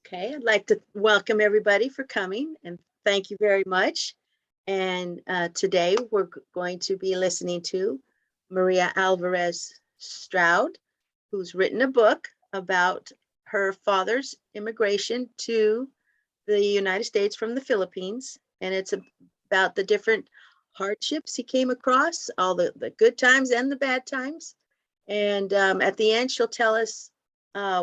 Okay, I'd like to welcome everybody for coming and thank you very much. And today we're going to be listening to Maria Alvarez Stroud, who's written a book about her father's immigration to the United States from the Philippines. And it's about the different hardships he came across, all the good times and the bad times. And at the end, she'll tell us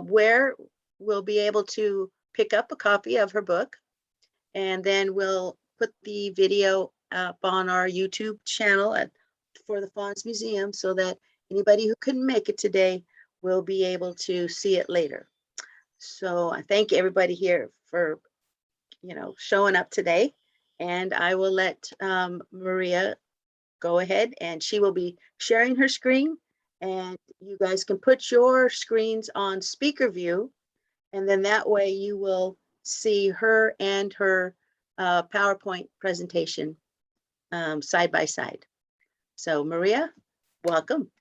where we'll be able to pick up a copy of her book. And then we'll put the video up on our YouTube channel for the FANHS Museum so that anybody who couldn't make it today will be able to see it later. So I thank everybody here for, showing up today. And I will let Maria go ahead, and she will be sharing her screen. And you guys can put your screens on speaker view, and then that way you will see her and her PowerPoint presentation side by side. So Maria, welcome.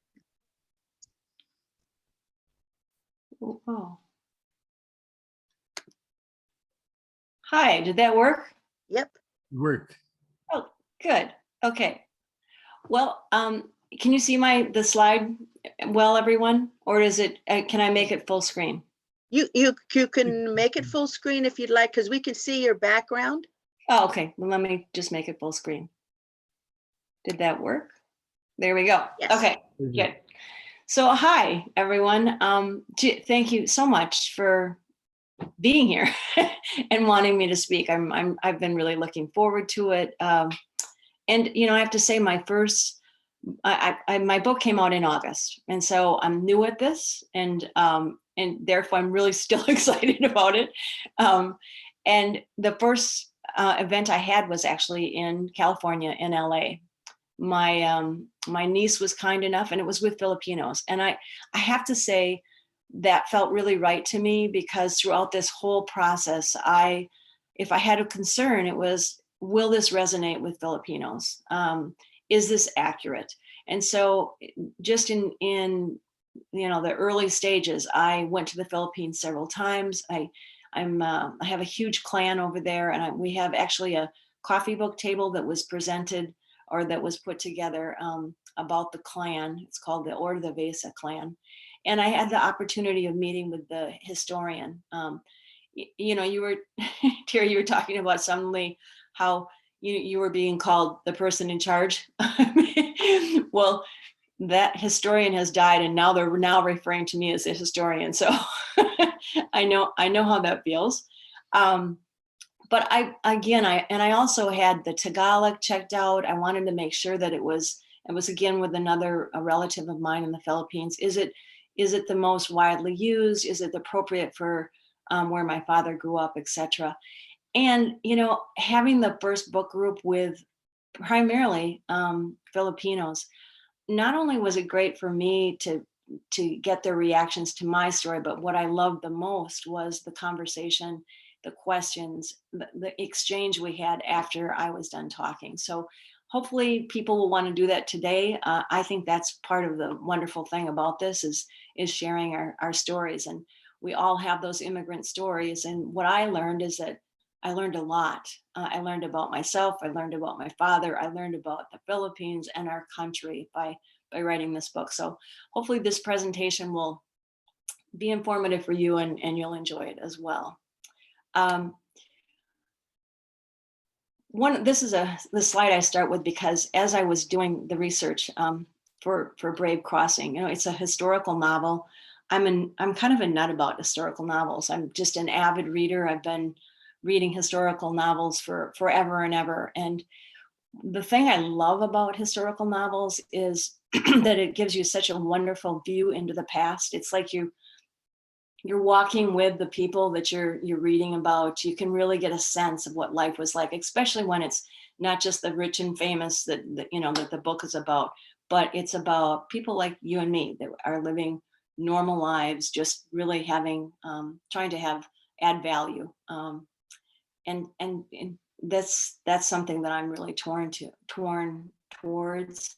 Oh. Hi, did that work? Yep. Worked. Oh, good. Okay. Well, can you see the slide well, everyone? Or is it, can I make it full screen? You can make it full screen if you'd like, because we can see your background. Oh, okay. Well, let me just make it full screen. Did that work? There we go. Yes. Okay, good. So hi, everyone. Thank you so much for being here and wanting me to speak. I've been really looking forward to it. And I have to say my book came out in August, and so I'm new at this, and therefore I'm really still excited about it. And the first event I had was actually in California, in LA. My niece was kind enough, and it was with Filipinos, and I have to say that felt really right to me, because throughout this whole process, if I had a concern, it was, will this resonate with Filipinos? Is this accurate? And so just in the early stages, I went to the Philippines several times. I have a huge clan over there, and we have actually a coffee book table that was presented, or that was put together about the clan. It's called the Order de Vesa clan. And I had the opportunity of meeting with the historian. You were, Terry, you were talking about suddenly how you were being called the person in charge. Well, that historian has died, and now they're referring to me as a historian. So I know how that feels. But I also had the Tagalog checked out. I wanted to make sure that it was again with a relative of mine in the Philippines. Is it the most widely used? Is it appropriate for where my father grew up, etc.? And having the first book group with primarily Filipinos, not only was it great for me to get their reactions to my story, but what I loved the most was the conversation, the questions, the exchange we had after I was done talking. So hopefully people will want to do that today. I think that's part of the wonderful thing about this is sharing our stories. And we all have those immigrant stories. And what I learned is that I learned a lot. I learned about myself. I learned about my father. I learned about the Philippines and our country by writing this book. So hopefully this presentation will be informative for you, and you'll enjoy it as well. This is the slide I start with, because as I was doing the research for Brave Crossing, it's a historical novel. I'm kind of a nut about historical novels. I'm just an avid reader. I've been reading historical novels for forever and ever. And the thing I love about historical novels is that it gives you such a wonderful view into the past. It's like you're walking with the people that you're reading about. You can really get a sense of what life was like, especially when it's not just the rich and famous that the book is about, but it's about people like you and me that are living normal lives, just really trying to add value. And that's something that I'm really torn towards.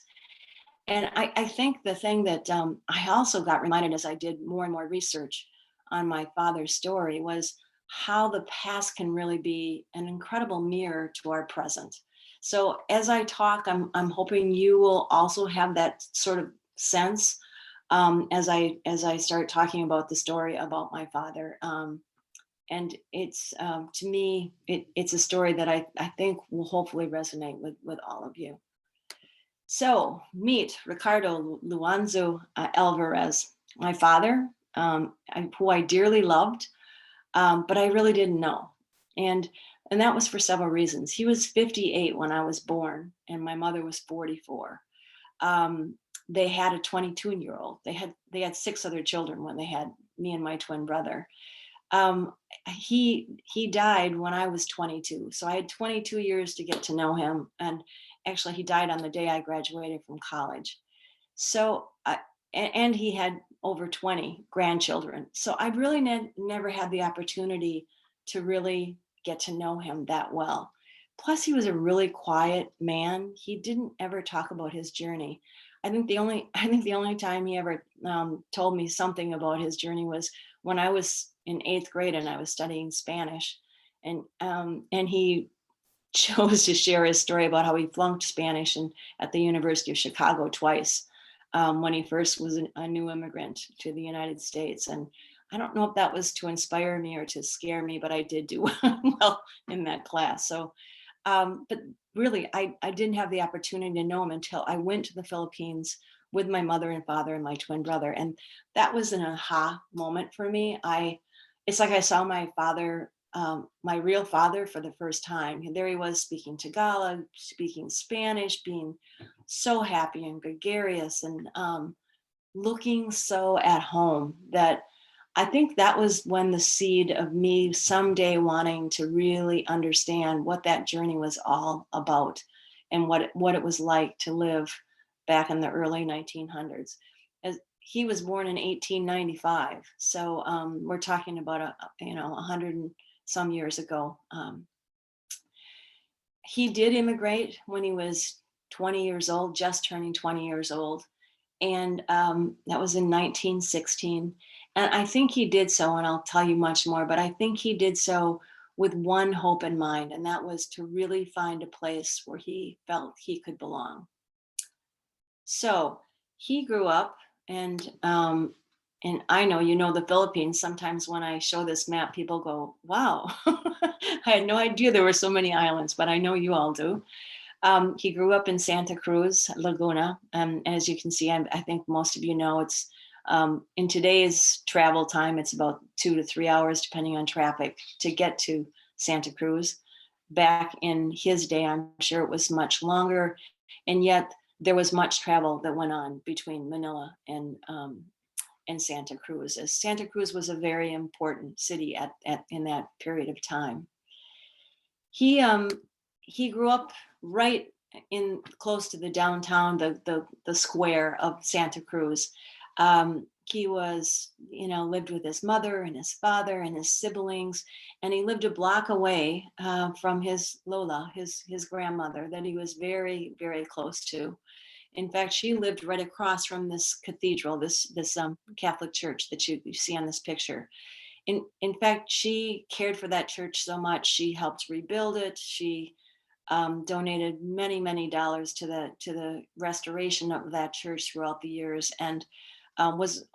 And I think the thing that I also got reminded as I did more and more research on my father's story was how the past can really be an incredible mirror to our present. So as I talk, I'm hoping you will also have that sort of sense as I start talking about the story about my father. And it's to me, it's a story that I think will hopefully resonate with all of you. So meet Ricardo Luanzo Alvarez, my father, who I dearly loved, but I really didn't know. And and that was for several reasons. He was 58 when I was born, and my mother was 44. Um, they had a 22-year-old. They had 6 other children when they had me and my twin brother. Um, he died when I was 22, so I had 22 years to get to know him. And actually, he died on the day I graduated from college. So, and he had over 20 grandchildren. So I really never had the opportunity to really get to know him that well. Plus, he was a really quiet man. He didn't ever talk about his journey. I think the only time he ever told me something about his journey was when I was in 8th grade and I was studying Spanish, and he chose to share his story about how he flunked Spanish at the University of Chicago twice when he first was a new immigrant to the United States. And I don't know if that was to inspire me or to scare me, but I did do well in that class. So, but really, I didn't have the opportunity to know him until I went to the Philippines with my mother and father and my twin brother. And that was an aha moment for me. It's like I saw my father, my real father, for the first time. And there he was, speaking Tagalog, speaking Spanish, being so happy and gregarious, and looking so at home, that I think that was when the seed of me someday wanting to really understand what that journey was all about, and what it was like to live back in the early 1900s. As he was born in 1895, so we're talking about 100 and some years ago. He did immigrate when he was 20 years old, just turning 20 years old, and that was in 1916. And I think he did so, and I'll tell you much more, but I think he did so with one hope in mind, and that was to really find a place where he felt he could belong. So he grew up, and I know, the Philippines. Sometimes when I show this map, people go, "Wow, I had no idea there were so many islands," but I know you all do. He grew up in Santa Cruz, Laguna. As you can see, I think most of you know, it's in today's travel time, it's about 2 to 3 hours, depending on traffic, to get to Santa Cruz. Back in his day, I'm sure it was much longer, and yet there was much travel that went on between Manila and Santa Cruz, as Santa Cruz was a very important city in that period of time. He grew up right in close to the downtown, the square of Santa Cruz. He was, lived with his mother and his father and his siblings, and he lived a block away from his Lola, his grandmother, that he was very, very close to. In fact, she lived right across from this cathedral, this Catholic church that you see on this picture. In fact, she cared for that church so much, she helped rebuild it. She donated many, many dollars to the restoration of that church throughout the years, and was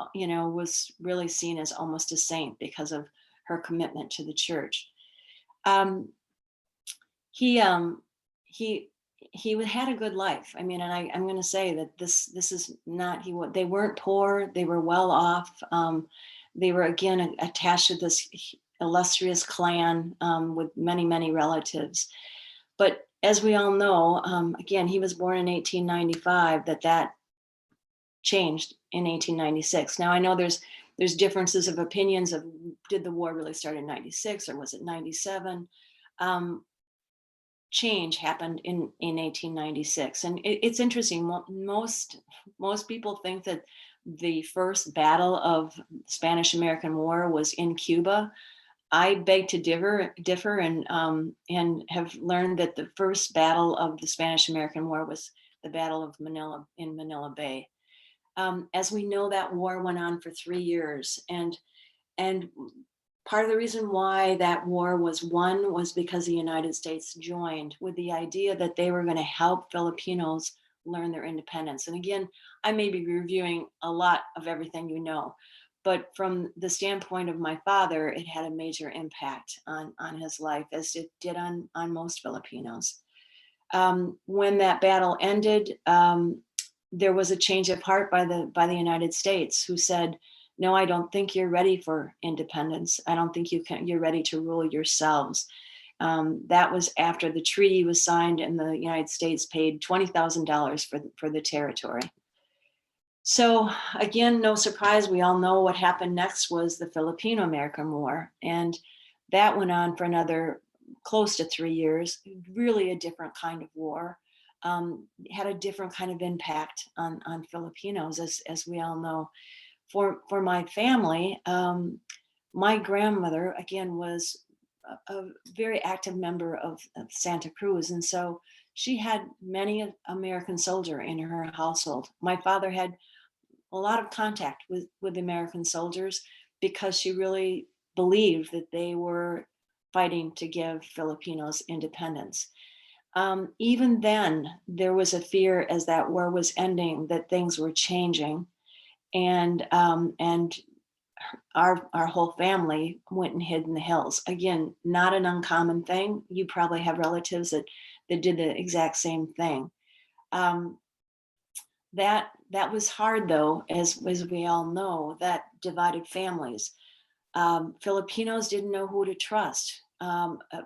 really seen as almost a saint because of her commitment to the church. He had a good life. I mean, and I'm going to say that this is not they weren't poor. They were well off. They were, again, attached to this illustrious clan with many, many relatives. But as we all know, again, he was born in 1895. That changed in 1896. Now I know there's differences of opinions of, did the war really start in 96 or was it 97? Change happened in 1896, and it's interesting. Most people think that the first battle of the Spanish-American War was in Cuba. I beg to differ, and have learned that the first battle of the Spanish-American War was the Battle of Manila, in Manila Bay. As we know, that war went on for 3 years, and part of the reason why that war was won was because the United States joined with the idea that they were going to help Filipinos learn their independence. And again, I may be reviewing a lot of everything you know, but from the standpoint of my father, it had a major impact on his life, as it did on most Filipinos. When that battle ended, there was a change of heart by the United States, who said, "No, I don't think you're ready for independence. I don't think you're ready to rule yourselves." That was after the treaty was signed and the United States paid $20,000 for the territory. So again, no surprise, we all know what happened next was the Filipino-American War. And that went on for another close to 3 years, really a different kind of war. Had a different kind of impact on Filipinos, as we all know. For my family, my grandmother, again, was a very active member of Santa Cruz. And so she had many American soldier in her household. My father had a lot of contact with American soldiers because she really believed that they were fighting to give Filipinos independence. Even then, there was a fear as that war was ending that things were changing, and our whole family went and hid in the hills. Again, not an uncommon thing. You probably have relatives that did the exact same thing. That was hard, though, as we all know, that divided families. Filipinos didn't know who to trust.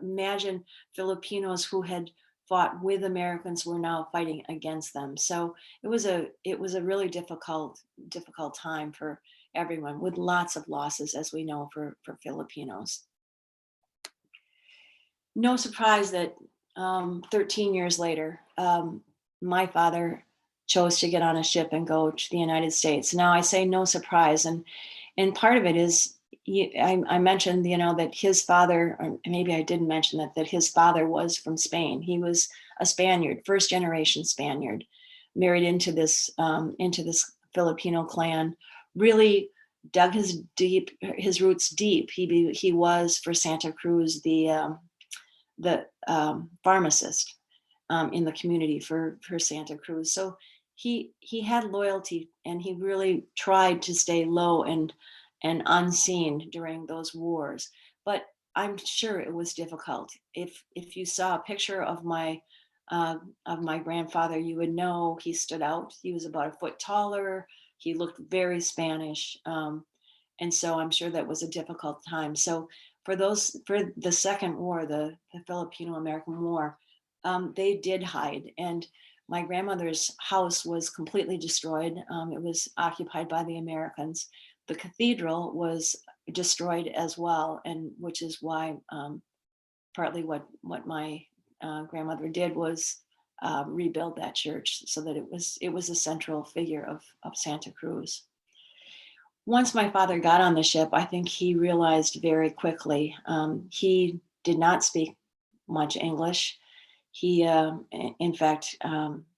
Imagine Filipinos who had fought with Americans were now fighting against them. So it was a really difficult time for everyone, with lots of losses, as we know, for Filipinos. No surprise that 13 years later, my father chose to get on a ship and go to the United States. Now I say no surprise, and part of it is, I mentioned, that his father, or maybe I didn't mention that his father was from Spain. He was a Spaniard, first generation Spaniard, married into this Filipino clan. Really dug his roots deep. He was, for Santa Cruz, the pharmacist in the community for Santa Cruz. So he had loyalty, and he really tried to stay low and unseen during those wars. But I'm sure it was difficult. If you saw a picture of my grandfather, you would know he stood out. He was about a foot taller. He looked very Spanish, and so I'm sure that was a difficult time. So for the second war, the Filipino-American War, they did hide, and my grandmother's house was completely destroyed. It was occupied by the Americans. The cathedral was destroyed as well, and which is why partly what my grandmother did was rebuild that church so that it was a central figure of Santa Cruz. Once my father got on the ship, I think he realized very quickly, he did not speak much English. He, in fact,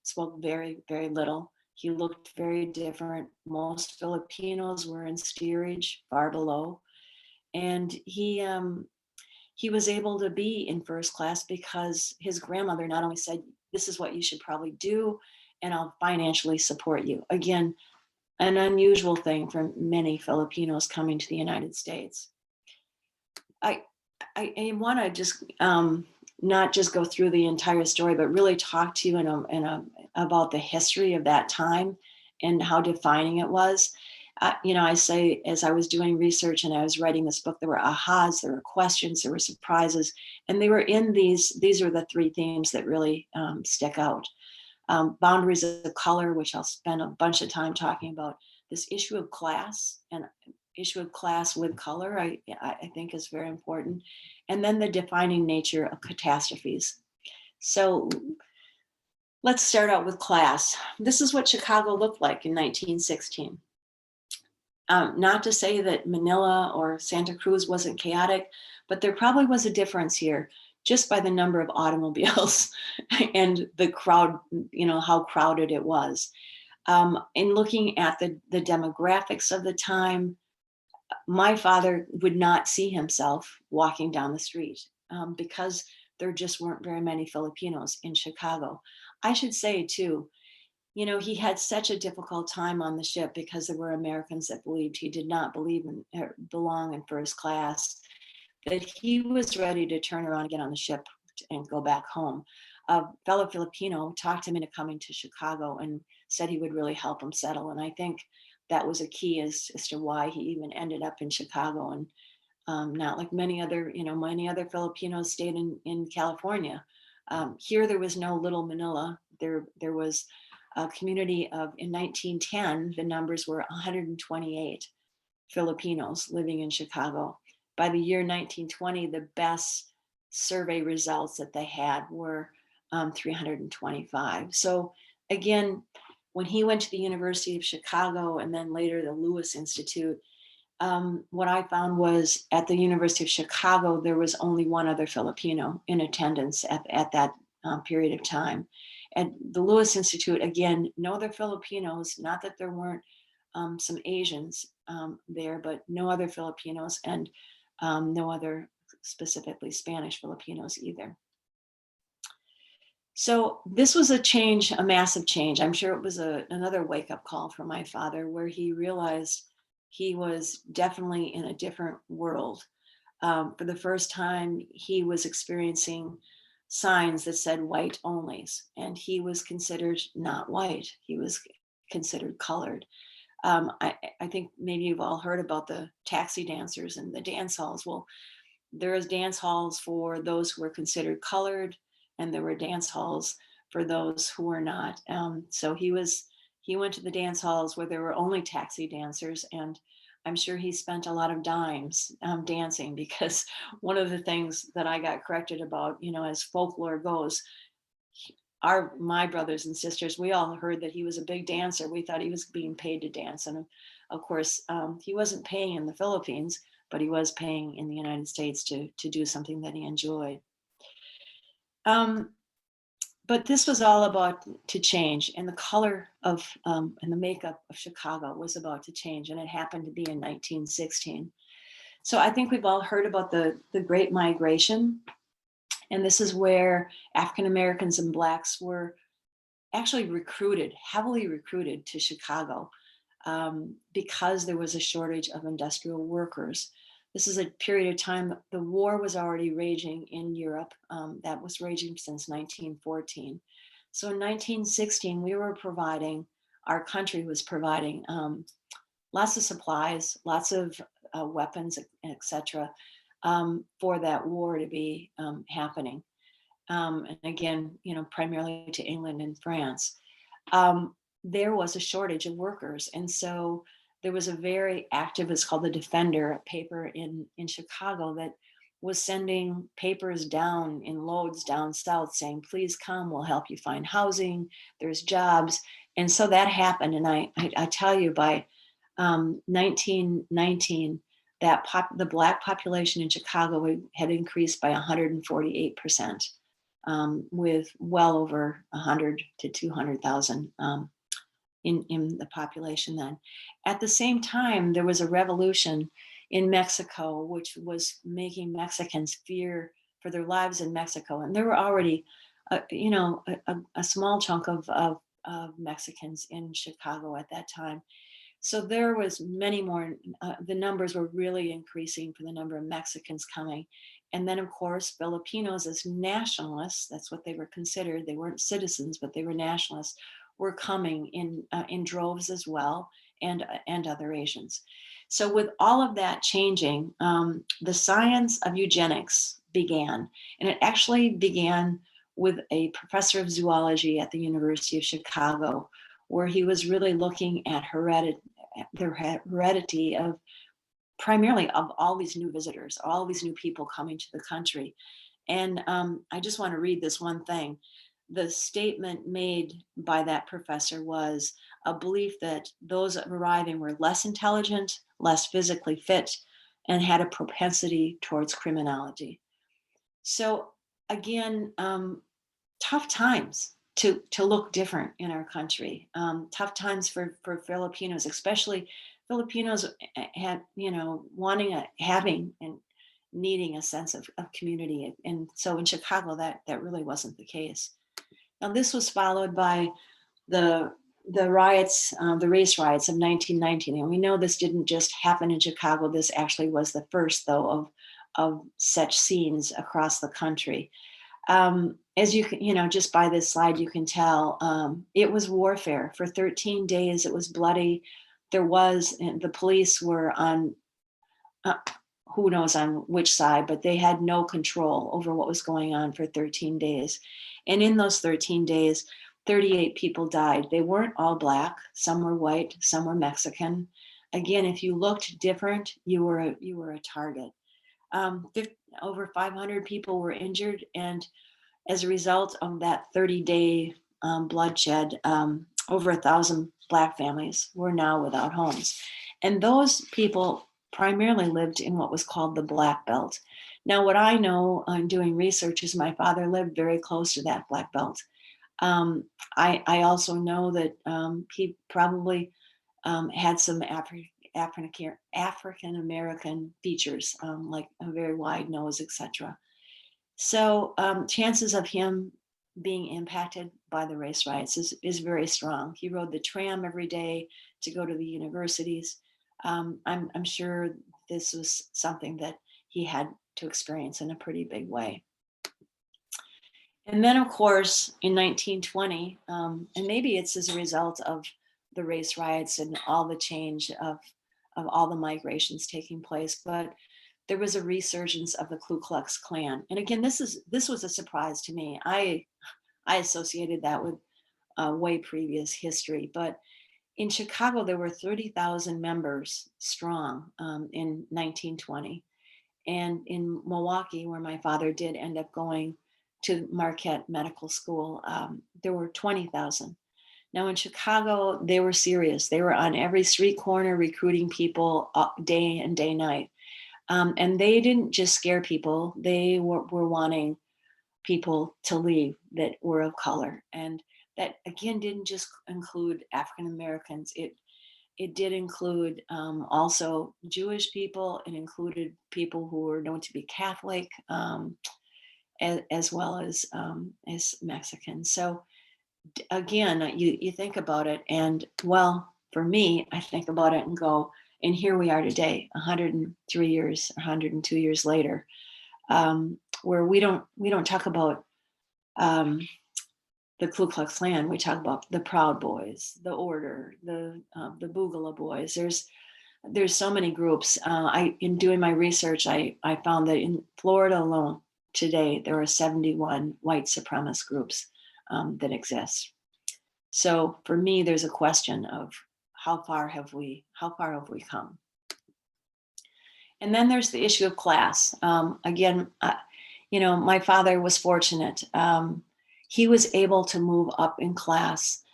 spoke very, very little. He looked very different. Most Filipinos were in steerage, far below. And he was able to be in first class because his grandmother not only said, "This is what you should probably do, and I'll financially support you." Again, an unusual thing for many Filipinos coming to the United States. I want to just not just go through the entire story, but really talk to you about the history of that time and how defining it was. I say, as I was doing research and I was writing this book, there were ahas, there were questions, there were surprises, and they were in these are the three themes that really stick out. Boundaries of color, which I'll spend a bunch of time talking about. This issue of class, and issue of class with color, I think is very important. And then the defining nature of catastrophes. So let's start out with class. This is what Chicago looked like in 1916. Not to say that Manila or Santa Cruz wasn't chaotic, but there probably was a difference here just by the number of automobiles and the crowd, how crowded it was. In looking at the demographics of the time, my father would not see himself walking down the street because there just weren't very many Filipinos in Chicago. I should say too, he had such a difficult time on the ship because there were Americans that believed he did not belong in first class, that he was ready to turn around and get on the ship and go back home. A fellow Filipino talked him into coming to Chicago and said he would really help him settle. And I think that was a key as to why he even ended up in Chicago, and not like many other Filipinos stayed in California. Here there was no Little Manila. There was a community of, in 1910, the numbers were 128 Filipinos living in Chicago. By the year 1920, the best survey results that they had were 325. So again, when he went to the University of Chicago and then later the Lewis Institute, what I found was at the University of Chicago, there was only one other Filipino in attendance at that period of time. At the Lewis Institute, again, no other Filipinos, not that there weren't some Asians there, but no other Filipinos, and no other specifically Spanish Filipinos either. So this was a change, a massive change. I'm sure it was another wake-up call for my father, where he realized he was definitely in a different world. For the first time, he was experiencing signs that said white onlys, and he was considered not white. He was considered colored. I think maybe you've all heard about the taxi dancers and the dance halls. Well, there is dance halls for those who were considered colored, and there were dance halls for those who were not. So he went to the dance halls where there were only taxi dancers, and I'm sure he spent a lot of dimes dancing, because one of the things that I got corrected about, as folklore goes, my brothers and sisters, we all heard that he was a big dancer. We thought he was being paid to dance. And of course, he wasn't paying in the Philippines, but he was paying in the United States to do something that he enjoyed. But this was all about to change, and the color of and the makeup of Chicago was about to change, and it happened to be in 1916. So I think we've all heard about the Great Migration, and this is where African Americans and Blacks were actually heavily recruited to Chicago because there was a shortage of industrial workers. This is a period of time, the war was already raging in Europe. That was raging since 1914. So in 1916, our country was providing lots of supplies, lots of weapons, etc., for that war to be happening. And again, primarily to England and France. There was a shortage of workers. And so there was a very active, it's called the Defender, a paper in Chicago that was sending papers down in loads down south saying, please come, we'll help you find housing, there's jobs. And so that happened. And I tell you, by 1919, the Black population in Chicago had increased by 148%, with well over 100 to 200,000 in the population then. At the same time, there was a revolution in Mexico, which was making Mexicans fear for their lives in Mexico. And there were already, a small chunk of Mexicans in Chicago at that time. So there was many more, the numbers were really increasing for the number of Mexicans coming. And then of course, Filipinos as nationalists, that's what they were considered. They weren't citizens, but they were nationalists, were coming in droves as well, and other Asians. So with all of that changing, the science of eugenics began, and it actually began with a professor of zoology at the University of Chicago, where he was really looking at the heredity of primarily of all these new visitors, all these new people coming to the country. And I just want to read this one thing. The statement made by that professor was a belief that those arriving were less intelligent, less physically fit, and had a propensity towards criminality. So again, tough times to look different in our country. Tough times for Filipinos, especially Filipinos had, having and needing a sense of community. And so in Chicago, that really wasn't the case. Now, this was followed by the riots, the race riots of 1919. And we know this didn't just happen in Chicago. This actually was the first, though, of such scenes across the country. As you can, just by this slide, you can tell it was warfare. For 13 days, it was bloody. The police were on, who knows on which side, but they had no control over what was going on for 13 days. And in those 13 days, 38 people died. They weren't all Black. Some were white, some were Mexican. Again, if you looked different, you were a target. Over 500 people were injured, and as a result of that 30-day bloodshed, over 1,000 Black families were now without homes. And those people primarily lived in what was called the Black Belt. Now, what I know on doing research is my father lived very close to that Black Belt. I also know that he probably had some African American features, like a very wide nose, etc. So chances of him being impacted by the race riots is very strong. He rode the tram every day to go to the universities. I'm sure this was something that he had to experience in a pretty big way. And then, of course, in 1920, and maybe it's as a result of the race riots and all the change of all the migrations taking place, but there was a resurgence of the Ku Klux Klan. And again, this was a surprise to me. I associated that with way previous history, but in Chicago, there were 30,000 members strong in 1920. And in Milwaukee, where my father did end up going to Marquette Medical School, there were 20,000. Now in Chicago, they were serious. They were on every street corner recruiting people day and day night. And they didn't just scare people. They were wanting people to leave that were of color. And that, again, didn't just include African Americans. It did include also Jewish people. It included people who were known to be Catholic, as well as Mexicans. So again, you think about it, and well, for me, I think about it and go, and here we are today, 103 years, 102 years later, where we don't talk about the Ku Klux Klan. We talk about the Proud Boys, the Order, the Boogaloo Boys. There's so many groups. In doing my research, I found that in Florida alone today there are 71 white supremacist groups that exist. So for me, there's a question of how far have we come? And then there's the issue of class. Again, my father was fortunate. He was able to move up in class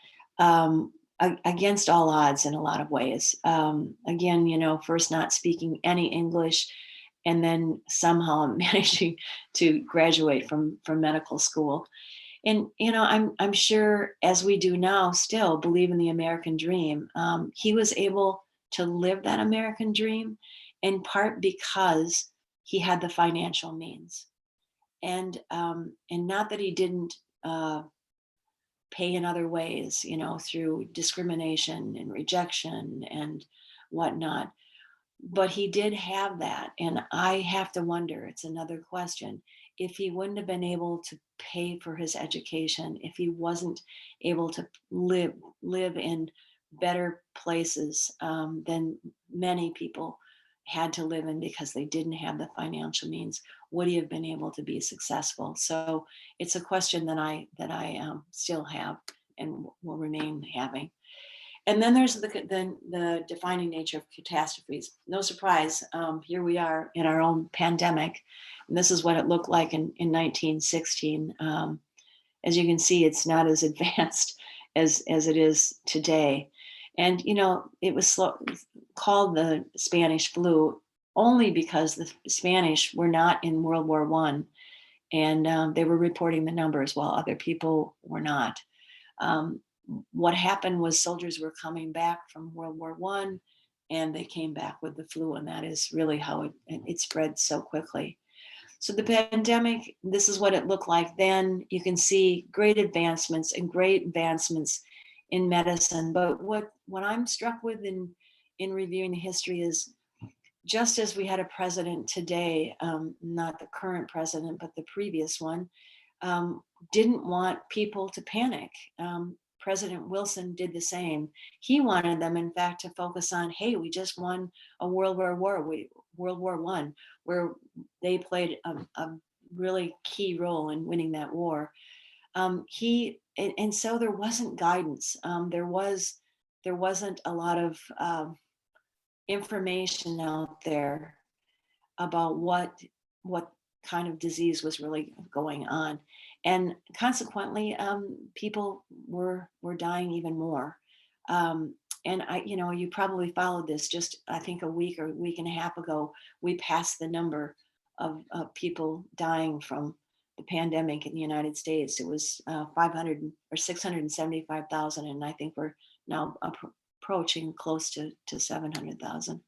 against all odds in a lot of ways. Again, first not speaking any English, and then somehow managing to graduate from medical school. And I'm sure, as we do now, still believe in the American dream. He was able to live that American dream in part because he had the financial means, and not that he didn't pay in other ways, through discrimination and rejection and whatnot. But he did have that, and I have to wonder, it's another question, if he wouldn't have been able to pay for his education, if he wasn't able to live in better places than many people had to live in because they didn't have the financial means, would he have been able to be successful? So it's a question that I still have and will remain having. And then there's the defining nature of catastrophes. No surprise, here we are in our own pandemic, and this is what it looked like in 1916. As you can see, it's not as advanced as it is today. And it was called the Spanish flu only because the Spanish were not in World War I, and they were reporting the numbers while other people were not. What happened was soldiers were coming back from World War I, and they came back with the flu, and that is really how it spread so quickly. So the pandemic, this is what it looked like then. You can see great advancements in medicine. But what I'm struck with in reviewing the history is, just as we had a president today, not the current president, but the previous one, didn't want people to panic. President Wilson did the same. He wanted them, in fact, to focus on, hey, we just won a World War I, where they played a really key role in winning that war. And so there wasn't guidance. There wasn't a lot of information out there about what kind of disease was really going on, and consequently, people were dying even more. And you probably followed this. Just I think a week and a half ago, we passed the number of people dying from the pandemic in the United States. It was 500 or 675,000, and I think we're now approaching close to 700,000.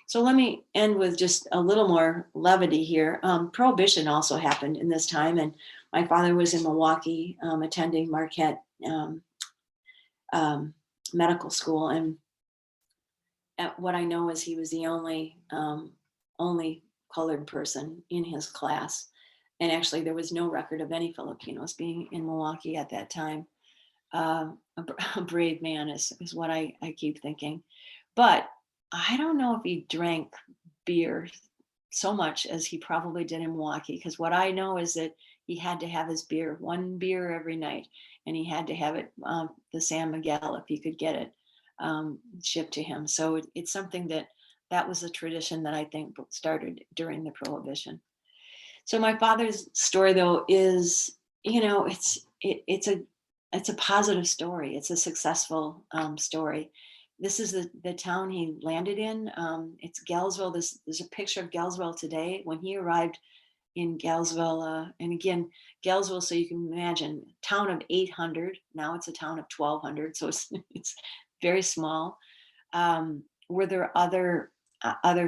So let me end with just a little more levity here. Prohibition also happened in this time, and my father was in Milwaukee attending Marquette Medical School, and what I know is he was the only colored person in his class, and actually there was no record of any Filipinos being in Milwaukee at that time. A brave man is what I keep thinking, but I don't know if he drank beer so much as he probably did in Milwaukee, because what I know is that he had to have his beer, one beer every night, and he had to have it, the San Miguel, if he could get it shipped to him. So it's something that was a tradition that I think started during the Prohibition. So my father's story, though, is, it's a positive story. It's a successful story. This is the town he landed in. It's Galesville. There's a picture of Galesville today. When he arrived in Galesville, and again, Galesville, so you can imagine, town of 800. Now it's a town of 1,200, so it's very small. Were there other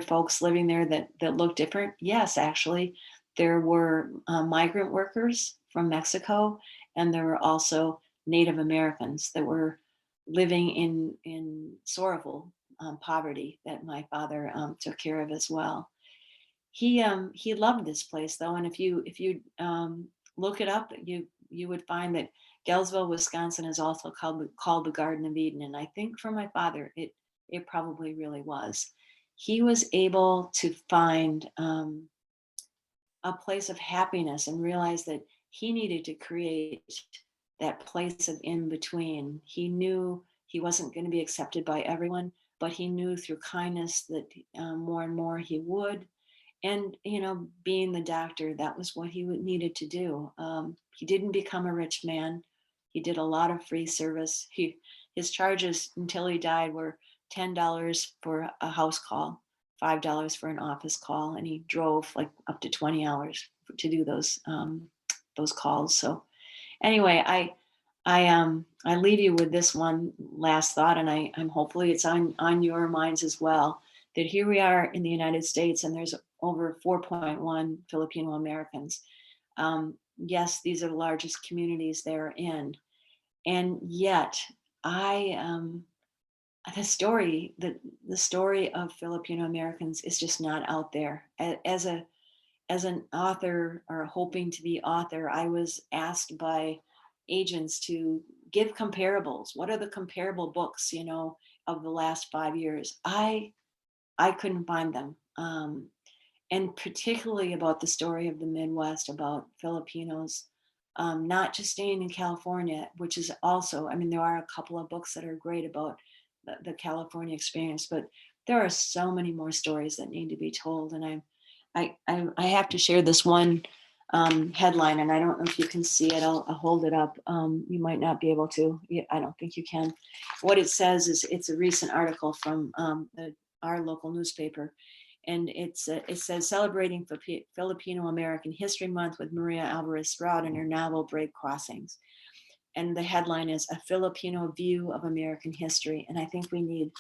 folks living there that looked different? Yes, actually, there were migrant workers from Mexico, and there were also Native Americans that were living in sorrowful poverty that my father took care of as well. He loved this place, though, and if you look it up, you would find that Galesville, Wisconsin, is also called the Garden of Eden, and I think for my father, it probably really was. He was able to find a place of happiness and realize that he needed to create that place of in between. He knew he wasn't going to be accepted by everyone, but he knew through kindness that more and more he would. And, being the doctor, that was what he needed to do. He didn't become a rich man. He did a lot of free service. His charges until he died were $10 for a house call, $5 for an office call, and he drove like up to 20 hours to do those calls. So anyway, I leave you with this one last thought, and I'm hopefully it's on your minds as well, that here we are in the United States, and there's over 4.1 Filipino Americans. Yes, these are the largest communities they're in, and yet the story of Filipino Americans is just not out there. As an author, or hoping to be author, I was asked by agents to give comparables. What are the comparable books, of the last 5 years? I couldn't find them. And particularly about the story of the Midwest, about Filipinos, not just staying in California, which is also, there are a couple of books that are great about the California experience, but there are so many more stories that need to be told. And I have to share this one headline, and I don't know if you can see it. I'll hold it up. You might not be able to. I don't think you can. What it says is, it's a recent article from our local newspaper, and it says, celebrating Filipino American History Month with Maria Alvarez Stroud and her novel Brave Crossings. And the headline is A Filipino View of American History. And I think we need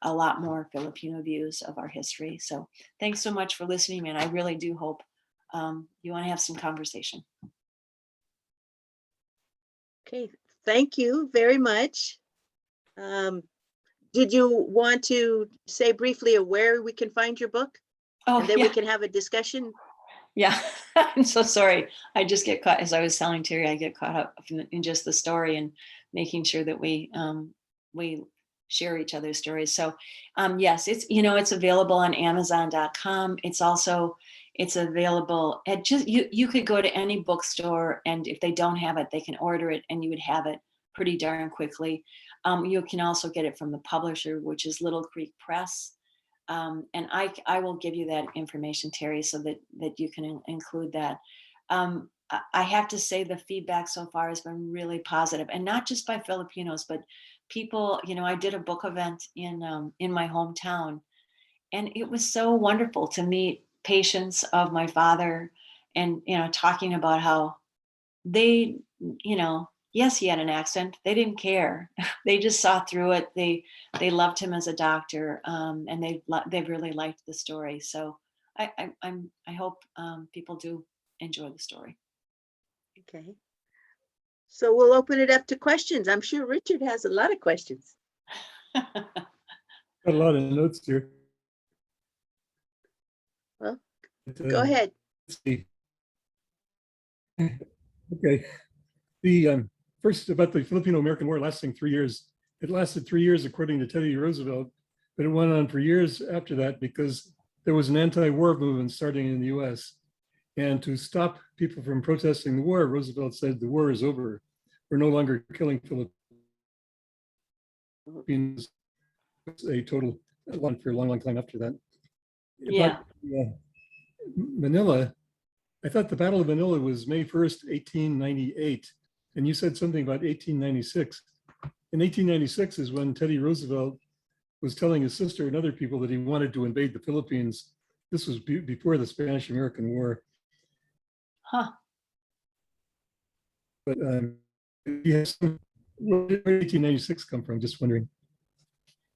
a lot more Filipino views of our history. So thanks so much for listening, and I really do hope you want to have some conversation. Okay, thank you very much. Did you want to say briefly where we can find your book? Oh, And then yeah. we can have a discussion? Yeah, I'm so sorry. I just get caught, as I was telling Terry, I get caught up in just the story and making sure that we share each other's stories. So yes, it's available on Amazon.com. It's available at you could go to any bookstore, and if they don't have it, they can order it and you would have it pretty darn quickly. You can also get it from the publisher, which is Little Creek Press. And I will give you that information, Terry, so that you can include that. I have to say the feedback so far has been really positive, and not just by Filipinos, but people. I did a book event in my hometown, and it was so wonderful to meet patients of my father, and talking about how they, yes, he had an accent. They didn't care. They just saw through it. They loved him as a doctor, and they really liked the story. So I hope people do enjoy the story. Okay. So we'll open it up to questions. I'm sure Richard has a lot of questions. Got a lot of notes here. Well, But, go ahead. let's see. Okay. The first about the Filipino-American War lasting 3 years. It lasted 3 years according to Teddy Roosevelt, but it went on for years after that because there was an anti-war movement starting in the US. And to stop people from protesting the war, Roosevelt said, the war is over. We're no longer killing Filipinos. It's a total one for a long, long time after that. Yeah. But, Manila, I thought the Battle of Manila was May 1st, 1898. And you said something about 1896. In 1896 is when Teddy Roosevelt was telling his sister and other people that he wanted to invade the Philippines. This was before the Spanish-American War. Huh. But yes, where did 1896 come from? Just wondering.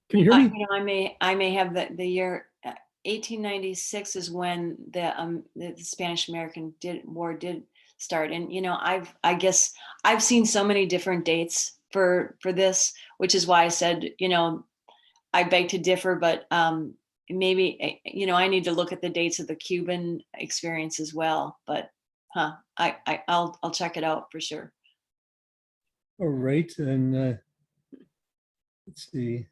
Can you hear me? I may have the year 1896 is when the Spanish-American War did start, and I guess I've seen so many different dates for this, which is why I said I beg to differ, but maybe I need to look at the dates of the Cuban experience as well. But I'll check it out for sure. All right, and let's see.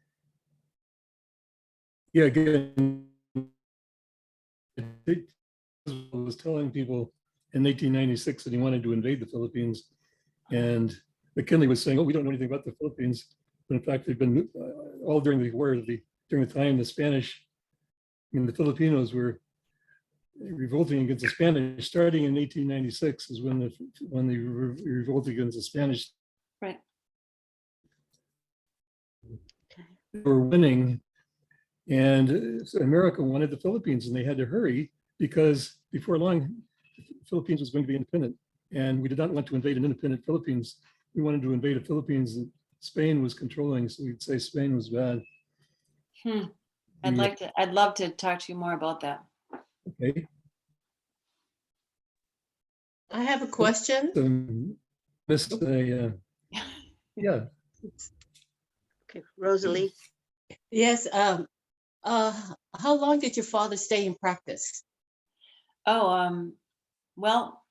Yeah, again, it was telling people in 1896 that he wanted to invade the Philippines, and McKinley was saying, "Oh, we don't know anything about the Philippines," but in fact, they've been all during the war, during the time the Spanish, the Filipinos were revolting against the Spanish. Starting in 1896 is when they revolted against the Spanish. Right. They were winning, and America wanted the Philippines, and they had to hurry because before long, the Philippines was going to be independent, and we did not want to invade an independent Philippines. We wanted to invade a Philippines that Spain was controlling, so we'd say Spain was bad. I'd love to talk to you more about that. Okay. I have a question. Yeah. Okay, Rosalie. Yes. How long did your father stay in practice? Oh, well,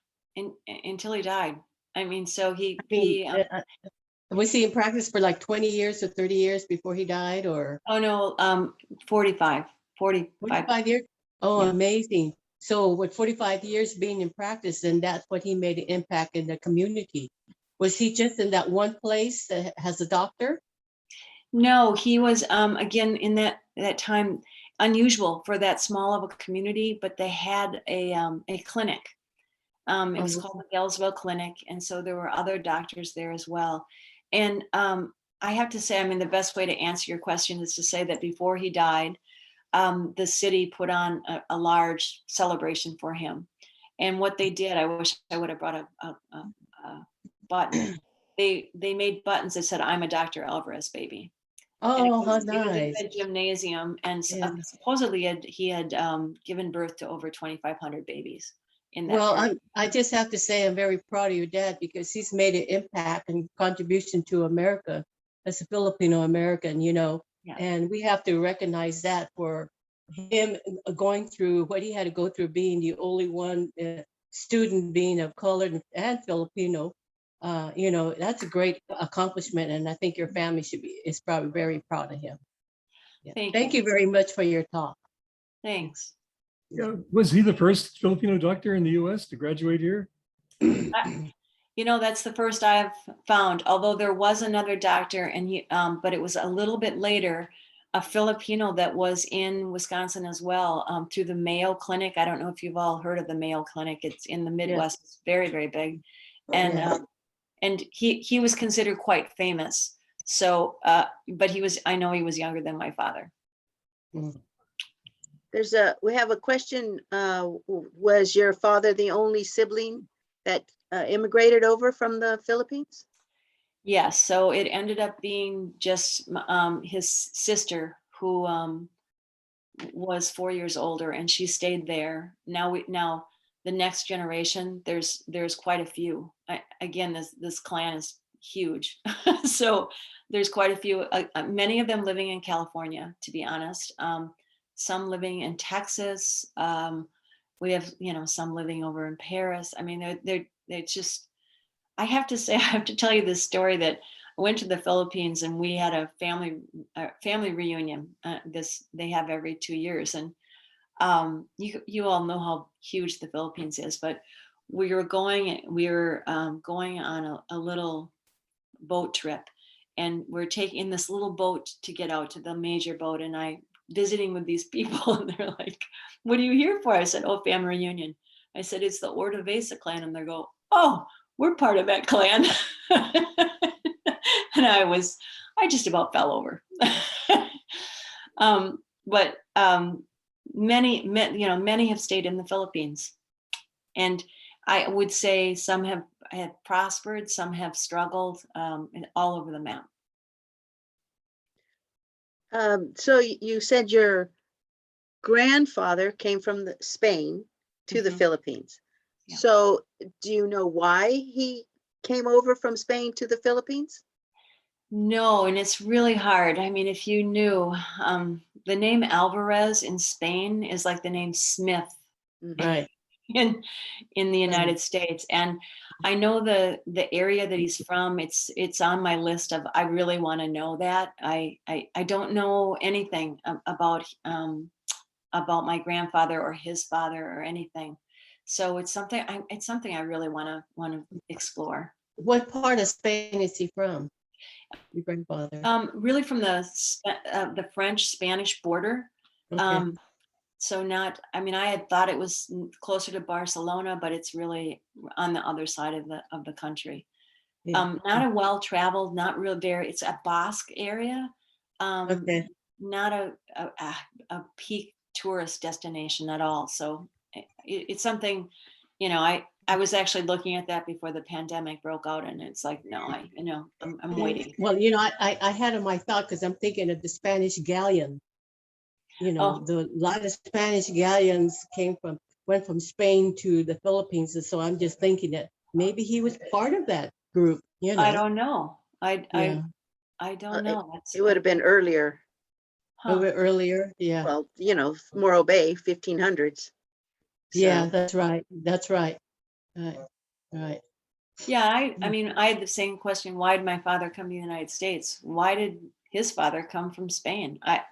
until he died. I mean, so was he in practice for like 20 years or 30 years before he died, or? Oh no, 45 years. Oh, Yeah. Amazing. So with 45 years being in practice, and that's what he made an impact in the community. Was he just in that one place that has a doctor? No, he was again in that time, unusual for that small of a community, but they had a clinic. It was called the Galesville Clinic, and so there were other doctors there as well. And I have to say, I mean, the best way to answer your question is to say that before he died, the city put on a large celebration for him. And what they did, I wish I would have brought a button. They made buttons that said, "I'm a Dr. Alvarez baby." Oh, how It was in nice. a gymnasium, and Yeah. supposedly he had given birth to over 2,500 babies in that Well, period. I just have to say I'm very proud of your dad because he's made an impact and contribution to America as a Filipino American, Yeah. and we have to recognize that for him going through what he had to go through, being the only one student being of color and Filipino. That's a great accomplishment, and I think your family is probably very proud of him. Yeah. Thank You you. very much for your talk. Thanks. Yeah, was he the first Filipino doctor in the US to graduate here? That's the first I've found, although there was another doctor, and but it was a little bit later, a Filipino that was in Wisconsin as well, through the Mayo Clinic. I don't know if you've all heard of the Mayo Clinic. It's in the Midwest. It's very, very big. And Yeah. and he was considered quite famous. So, but I know he was younger than my father. Mm. We have a question. Was your father the only sibling that immigrated over from the Philippines? Yes, so it ended up being just his sister who was 4 years older, and she stayed there. Now the next generation, there's quite a few. Again, this clan is huge, so there's quite a few. Many of them living in California, to be honest. Some living in Texas. We have some living over in Paris. I mean, they're just. I have to say, I have to tell you this story that I went to the Philippines and we had a family reunion. They have every 2 years, and you all know how huge the Philippines is. But we were going on a little boat trip, and we're taking this little boat to get out to the major boat, and I visiting with these people, and they're like, "What are you here for?" I said, "Oh, family reunion." I said, "It's the Orta Vesa clan," and they go, "Oh, we're part of that clan." And I just about fell over. But many have stayed in the Philippines, and I would say some have prospered, some have struggled, and all over the map. So you said your grandfather came from Spain to the Mhm. Philippines. Yeah. So do you know why he came over from Spain to the Philippines? No, and it's really hard. I mean, if you knew, the name Alvarez in Spain is like the name Smith Mhm. Right. in the United States. And I know the area that he's from. It's on my list of, I really want to know that. I don't know anything about my grandfather or his father or anything. So it's something I really want to explore. What part of Spain is he from? Your grandfather. Really from the French-Spanish border. Okay. So I mean, I had thought it was closer to Barcelona, but it's really on the other side of the country. Yeah. Not a well-traveled, not real it's a Basque area. Okay. Not a peak tourist destination at all. So it's something, I was actually looking at that before the pandemic broke out, and it's like, no, I'm waiting. Well, I had in my thought because I'm thinking of the Spanish galleon. Oh. A lot of Spanish galleons went from Spain to the Philippines, and so I'm just thinking that maybe he was part of that group. I don't know. I don't It, know. it would have been earlier. A Huh. bit earlier. Yeah. Well, Morro Bay, 1500s. Yeah, So, that's right. That's right. Right. Right. Yeah, I mean, I had the same question. Why did my father come to the United States? Why did his father come from Spain? I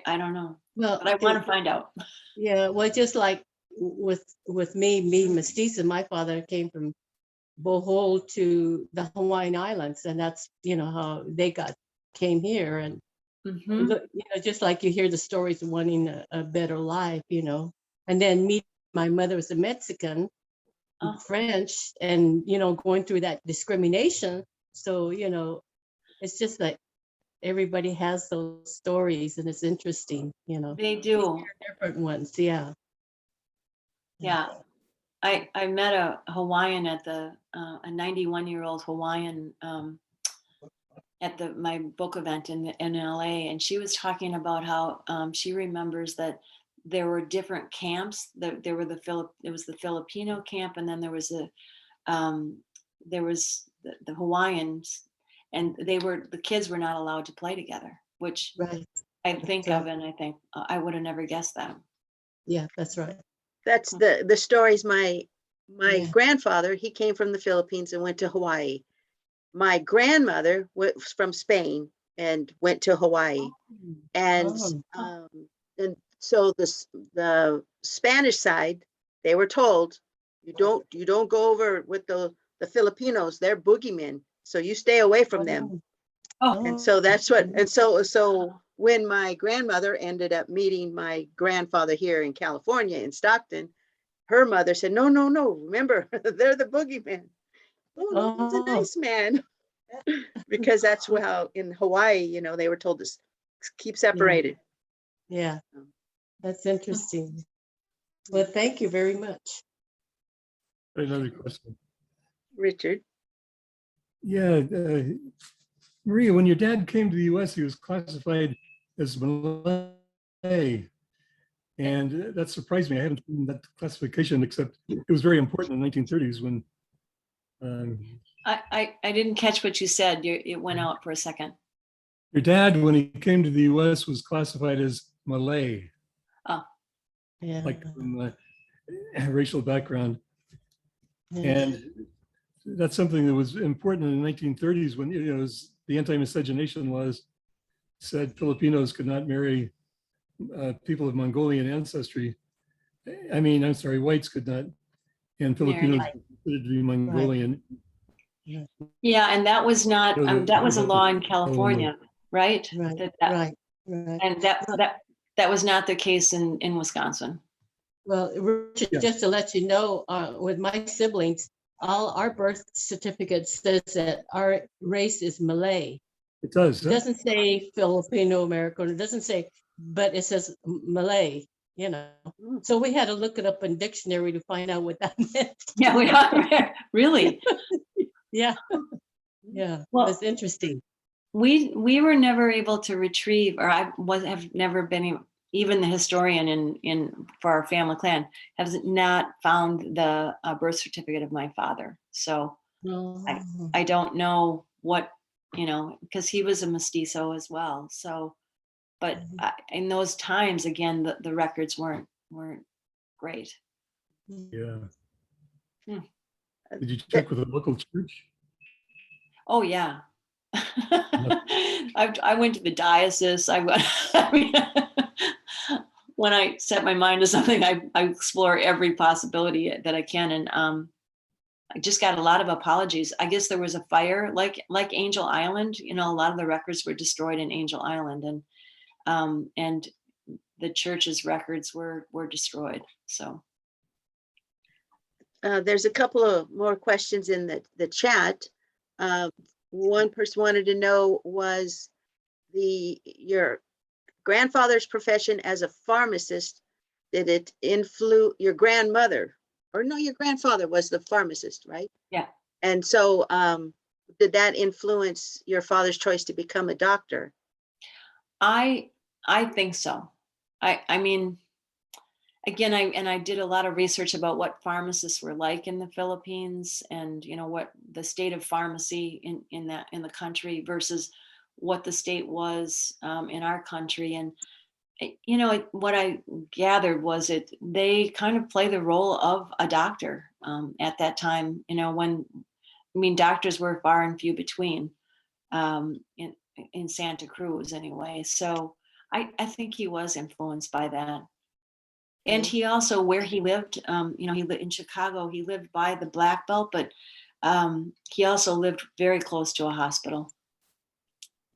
don't know, Well, but I want to find out. yeah. Well, just like with me being mestiza, my father came from Bohol to the Hawaiian Islands, and that's how they came here, and Mhm. just like you hear the stories of wanting a better life, and then my mother was a Mexican, Oh. French, and going through that discrimination. So it's just like everybody has those stories, and it's interesting. They do. Different ones. Yeah. Yeah. I met a Hawaiian at a 91-year-old Hawaiian at my book event in LA, and she was talking about how she remembers that there were different camps. There were it was the Filipino camp, and then there was the Hawaiians, and the kids were not allowed to play together, which Right. I think right. of, and I think I would have never guessed that. Yeah, that's right. That's the stories. My Yeah. grandfather, he came from the Philippines and went to Hawaii. My grandmother was from Spain and went to Hawaii. And Oh. and so the Spanish side, they were told, you don't go over with the Filipinos, they're boogeymen, so you stay away from them. Oh, And so that's what, and so when my grandmother ended up meeting my grandfather here in California in Stockton, her mother said, no, no, no, remember, they're the boogeyman. Oh, no, he's a Oh. nice man. Because that's how in Hawaii, they were told to keep separated. Yeah, that's interesting. Well, thank you very much. Another question. Richard. Yeah, Maria, when your dad came to the US, he was classified as Malay. And that surprised me. I haven't seen that classification, except it was very important in the 1930s when. I didn't catch what you said. It went out for a second. Your dad, when he came to the US, was classified as Malay, Oh, Yeah. like from racial background. Yeah. And that's something that was important in the 1930s when the anti-miscegenation laws said Filipinos could not marry people of Mongolian ancestry. I mean, I'm sorry, whites could not, and Filipinos were considered to be Mongolian. yeah, and that was not that was a law in Oh, California, right? Right. That- Right. And that was not the case in Wisconsin. Well, Richard, Yeah. just to let you know, with my siblings, all our birth certificate says that our race is Malay. It does. It doesn't say Filipino American. It doesn't say, but it says Malay. So we had to look it up in dictionary to find out what that meant. Yeah, we are really. Yeah. Yeah. Well, That's interesting. we were never able to retrieve, or have never been, even the historian in for our family clan has not found the birth certificate of my father. So I don't know what, because he was a mestizo as well. So, but in those times, again, the records weren't great. Yeah. Hmm. Did you check with a local church? Oh yeah. I went to the diocese. I mean, when I set my mind to something, I explore every possibility that I can. And I just got a lot of apologies. I guess there was a fire like Angel Island. A lot of the records were destroyed in Angel Island, and the church's records were destroyed. So There's a couple of more questions in the chat. One person wanted to know, was your grandfather's profession as a pharmacist, did it influence your grandmother? Or no, your grandfather was the pharmacist, right? yeah. And so did that influence your father's choice to become a doctor? I think so. I mean, again, I did a lot of research about what pharmacists were like in the Philippines, and what the state of pharmacy in the country versus what the state was in our country. And what I gathered was they kind of play the role of a doctor at that time. Doctors were far and few between in Santa Cruz anyway. So I think he was influenced by that. And he also, where he lived, he lived in Chicago, he lived by the Black Belt, but he also lived very close to a hospital.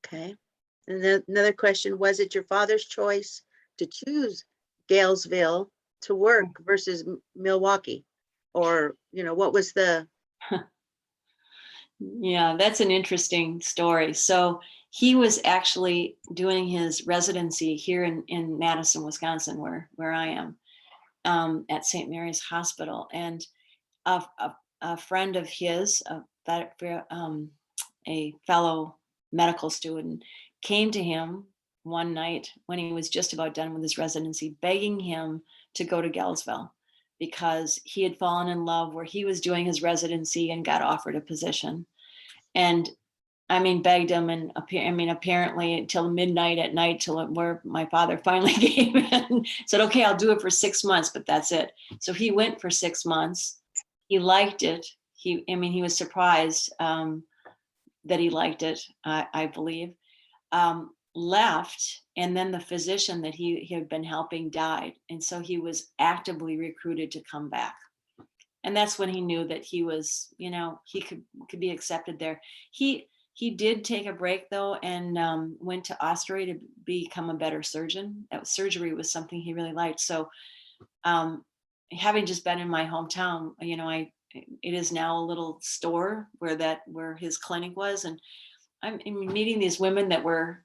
Okay. And then another question, was it your father's choice to choose Galesville to work versus Milwaukee? Or, what was the... Yeah, that's an interesting story. So he was actually doing his residency here in Madison, Wisconsin, where I am, at St. Mary's Hospital. And a friend of his, a fellow medical student, came to him one night when he was just about done with his residency, begging him to go to Galesville because he had fallen in love where he was doing his residency and got offered a position. And I mean, begged him, and apparently until midnight at night, till where my father finally came in, said, okay, I'll do it for 6 months, but that's it. So he went for 6 months. He liked it. He was surprised that he liked it, I believe. Left, and then the physician that he had been helping died. And so he was actively recruited to come back. And that's when he knew that he was, he could be accepted there. He did take a break though, and went to Austria to become a better surgeon. Surgery was something he really liked. So having just been in my hometown, it is now a little store where his clinic was. And I'm meeting these women that were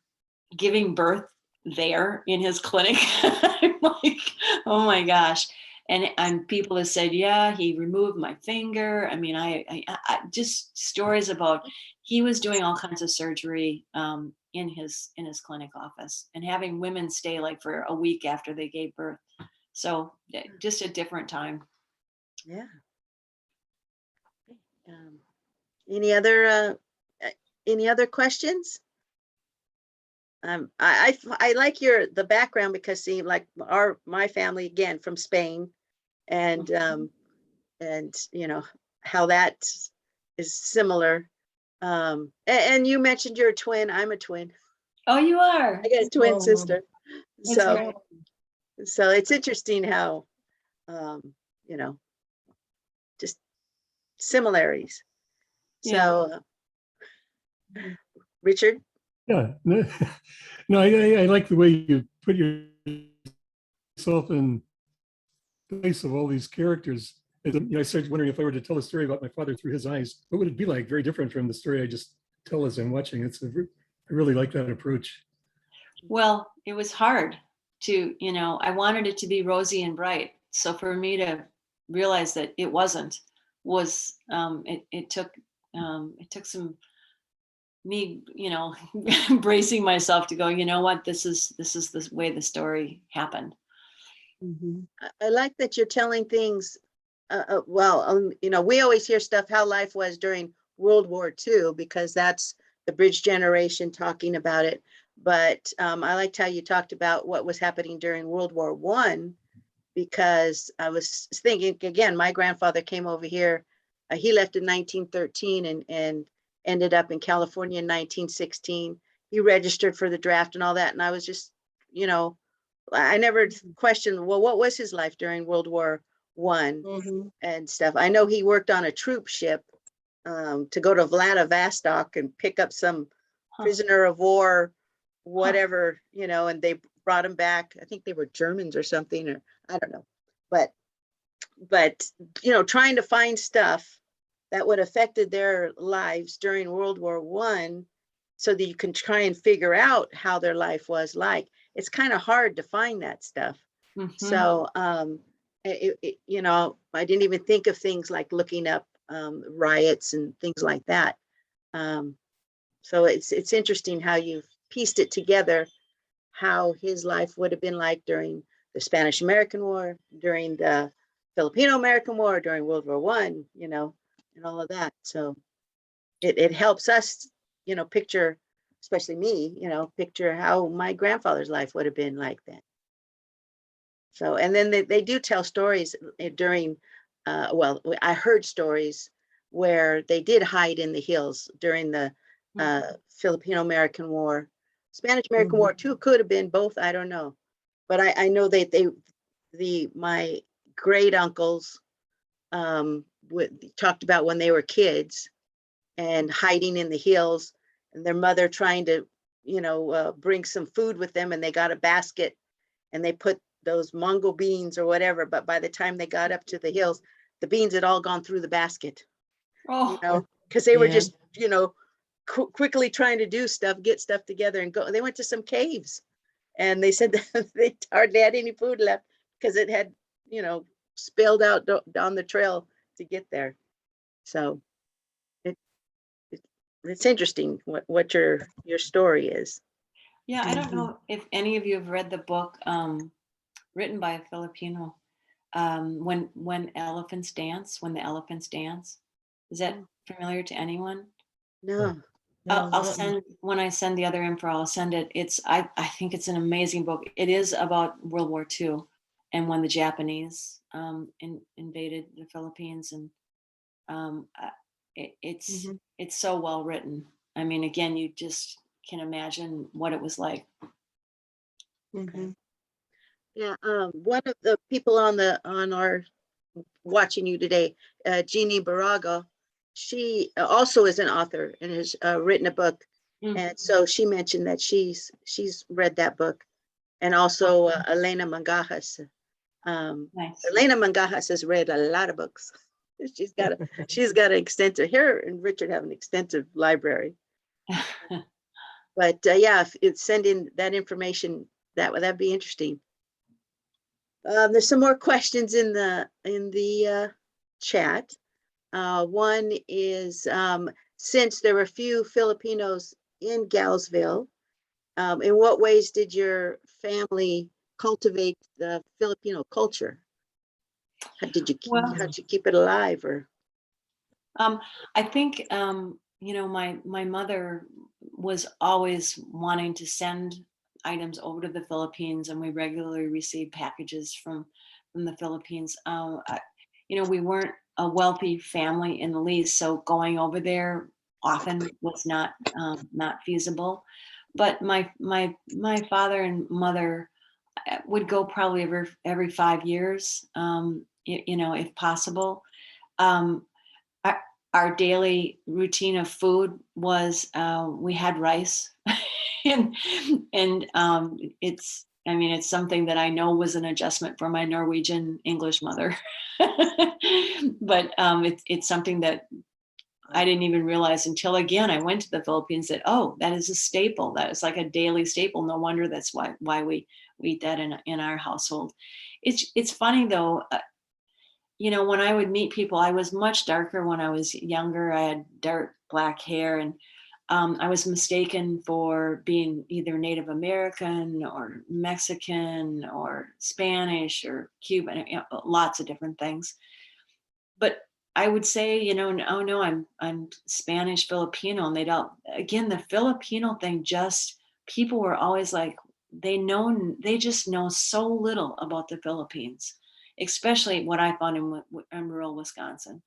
giving birth there in his clinic. I'm like, oh my gosh. And people have said, yeah, he removed my finger. I just stories about he was doing all kinds of surgery in his clinic office, and having women stay like for a week after they gave birth. So just a different time. Yeah. Any other questions? I like the background because see, like my family again from Spain, and how that is similar. And you mentioned you're a twin. I'm a twin. Oh, you are. I got a twin Oh, sister. That's So great. so it's interesting how just similarities. Yeah. So Richard? Yeah, no, I like the way you put yourself in the place of all these characters. I started wondering if I were to tell a story about my father through his eyes, what would it be like? Very different from the story I just tell as I'm watching. I really like that approach. Well, it was hard to, I wanted it to be rosy and bright. So for me to realize that it wasn't, it took some me, bracing myself to go, you know what, this is the way the story happened. Mhm. I like that you're telling things. We always hear stuff how life was during World War II because that's the bridge generation talking about it. But I liked how you talked about what was happening during World War I, because I was thinking again, my grandfather came over here. He left in 1913 and ended up in California in 1916. He registered for the draft and all that. And I was just, I never questioned, well, what was his life during World War I Mhm. and stuff. I know he worked on a troop ship to go to Vladivostok and pick up some prisoner of war, whatever, and they brought him back. I think they were Germans or something, or I don't know. But trying to find stuff that would have affected their lives during World War I so that you can try and figure out how their life was like. It's kind of hard to find that stuff. Mhm. So, I didn't even think of things like looking up riots and things like that. So it's interesting how you've pieced it together, how his life would have been like during the Spanish American War, during the Filipino American War, during World War I, and all of that. So it helps us, picture, especially me, picture how my grandfather's life would have been like then. So, and then they do tell stories during, I heard stories where they did hide in the hills during the Filipino American War. Spanish American War too could have been both, I don't know. But I know that my great uncles talked about when they were kids and hiding in the hills, and their mother trying to, bring some food with them, and they got a basket and they put those mungo beans or whatever, but by the time they got up to the hills, the beans had all gone through the basket, Oh, because they were Yeah. just, quickly trying to do stuff, get stuff together and go. They went to some caves and they said that they hardly had any food left because it had, spilled out down the trail to get there. So it it's interesting what your story is. Yeah, I don't know if any of you have read the book written by a Filipino, when elephants dance, when the elephants dance. Is that familiar to anyone? No. I'll send, when I send the other info, I'll send it. I think it's an amazing book. It is about World War II and when the Japanese invaded the Philippines, and it's so well written. I mean, again, you just can imagine what it was like. Mhm. Yeah, one of the people on our watching you today, Jeannie Baraga, she also is an author and has written a book. And so she mentioned that she's read that book. And also Elena Mangajas. Nice. Elena Mangajas has read a lot of books. She's got an extensive, her and Richard have an extensive library. But yeah, if it's sending that information, that'd be interesting. There's some more questions in the chat. One is, since there were few Filipinos in Galesville, in what ways did your family cultivate the Filipino culture? How'd you keep it alive? Or I think my mother was always wanting to send items over to the Philippines, and we regularly received packages from the Philippines. We weren't a wealthy family in the least, so going over there often was not feasible. But my father and mother would go probably every 5 years, if possible. Our daily routine of food was we had rice, and it's something that I know was an adjustment for my Norwegian English mother, but it's something that I didn't even realize until, again, I went to the Philippines, that, oh, that is a staple. That is like a daily staple. No wonder that's why we eat that in our household. It's funny though. When I would meet people, I was much darker when I was younger. I had dark black hair, and I was mistaken for being either Native American or Mexican or Spanish or Cuban, lots of different things. But I would say, oh no, I'm Spanish Filipino, and they don't. Again, the Filipino thing, just people were always like, they just know so little about the Philippines, especially what I found in rural Wisconsin.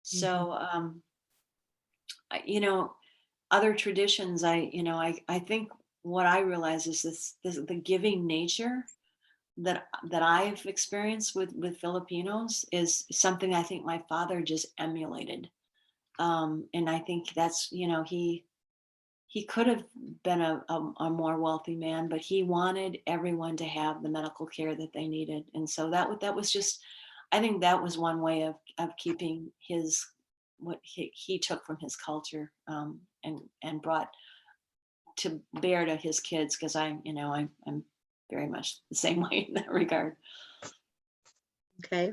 So, other traditions, I think what I realize is this the giving nature that I've experienced with Filipinos is something I think my father just emulated. And I think that's, he could have been a more wealthy man, but he wanted everyone to have the medical care that they needed. And so that was just, I think that was one way of keeping what he took from his culture, and brought to bear to his kids. Cause I'm very much the same way in that regard. okay.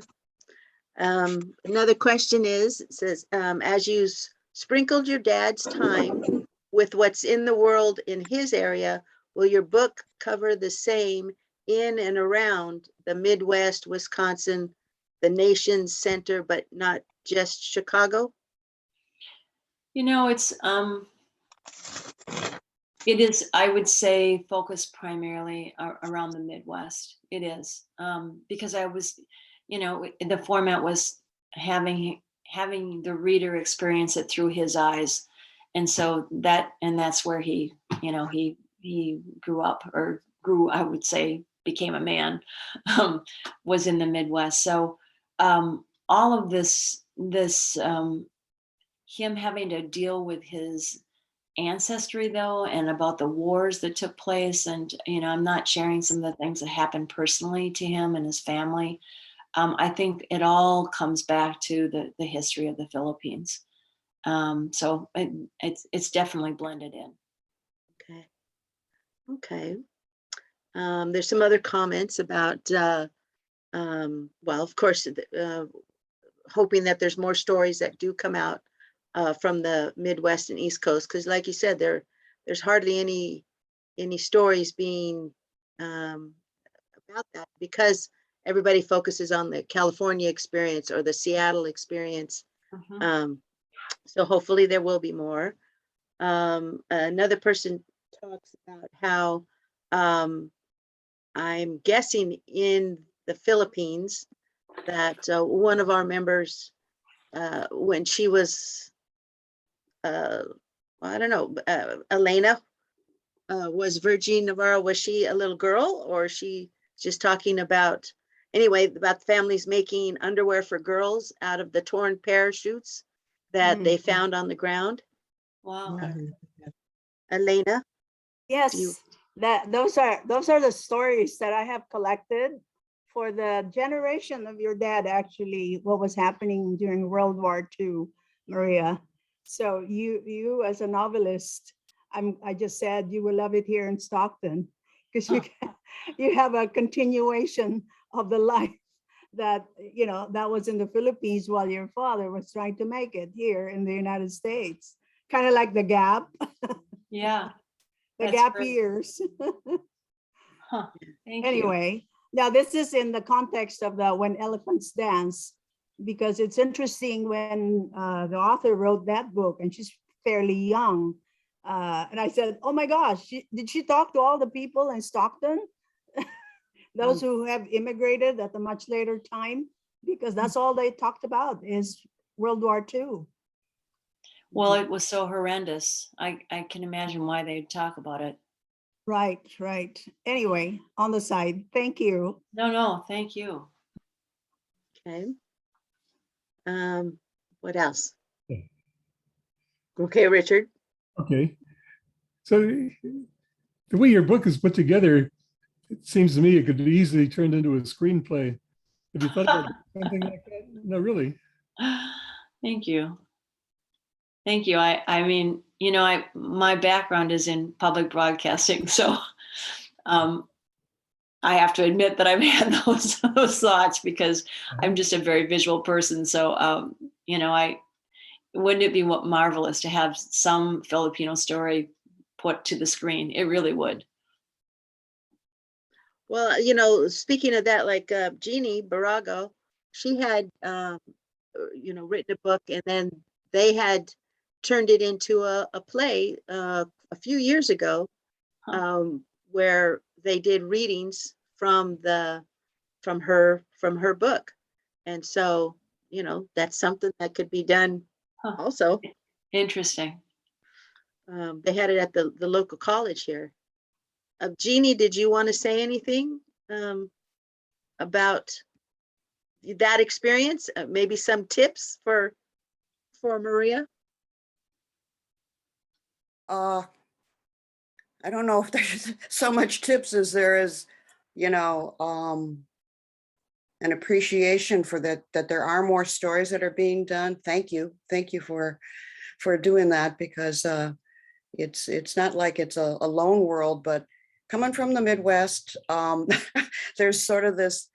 Another question says, as you sprinkled your dad's time with what's in the world in his area, will your book cover the same in and around the Midwest, Wisconsin, the nation's center, but not just Chicago? It is, I would say, focused primarily around the Midwest. It is, because I was, the format was having the reader experience it through his eyes. And so that's where he grew up, or I would say, became a man, was in the Midwest. So all of this, him having to deal with his ancestry though, and about the wars that took place, and I'm not sharing some of the things that happened personally to him and his family. I think it all comes back to the history of the Philippines. So it's definitely blended in. Okay. There's some other comments about, well, of course, hoping that there's more stories that do come out from the Midwest and East Coast, because like you said, there's hardly any stories being about that, because everybody focuses on the California experience or the Seattle experience. Mhm. So hopefully there will be more. Another person talks about how I'm guessing in the Philippines that one of our members, when she was, I don't know, Elena was Virgin Navarro, was she a little girl, or is she just talking about, anyway, about families making underwear for girls out of the torn parachutes that they found on the ground? Wow. Mhm. Elena, do you? Yes, those are the stories that I have collected for the generation of your dad, actually, what was happening during World War II, Maria. So you as a novelist, I just said you will love it here in Stockton, because you have a continuation of the life that that was in the Philippines while your father was trying to make it here in the United States. Kind of like the gap, Yeah. the That's gap great. years. Huh. Thank you. Anyway, now this is in the context of the When Elephants Dance, because it's interesting when the author wrote that book, and she's fairly young. And I said, oh my gosh, did she talk to all the people in Stockton? Those who have immigrated at a much later time? Because that's all they talked about is World War II. Well, it was so horrendous. I can imagine why they'd talk about it. Right, right. Anyway, on the side, thank you. No, thank you. Okay. What else? Yeah. Okay, Richard. Okay. So the way your book is put together, it seems to me it could be easily turned into a screenplay. Have you thought about something like that? No, really. Thank you. Thank you. I mean, my background is in public broadcasting, so I have to admit that I've had those thoughts, because I'm just a very visual person. So wouldn't it be marvelous to have some Filipino story put to the screen? It really would. Well, speaking of that, like Jeannie Barago, she had, written a book, and then they had turned it into a play a few years ago, where they did readings from her book. And so, that's something that could be done Huh. also. Interesting. They had it at the local college here. Jeannie, did you want to say anything about that experience? Maybe some tips for Maria? I don't know if there's so much tips as there is, an appreciation for that there are more stories that are being done. Thank you for doing that, because it's not like it's a lone world, but coming from the Midwest, there's sort of this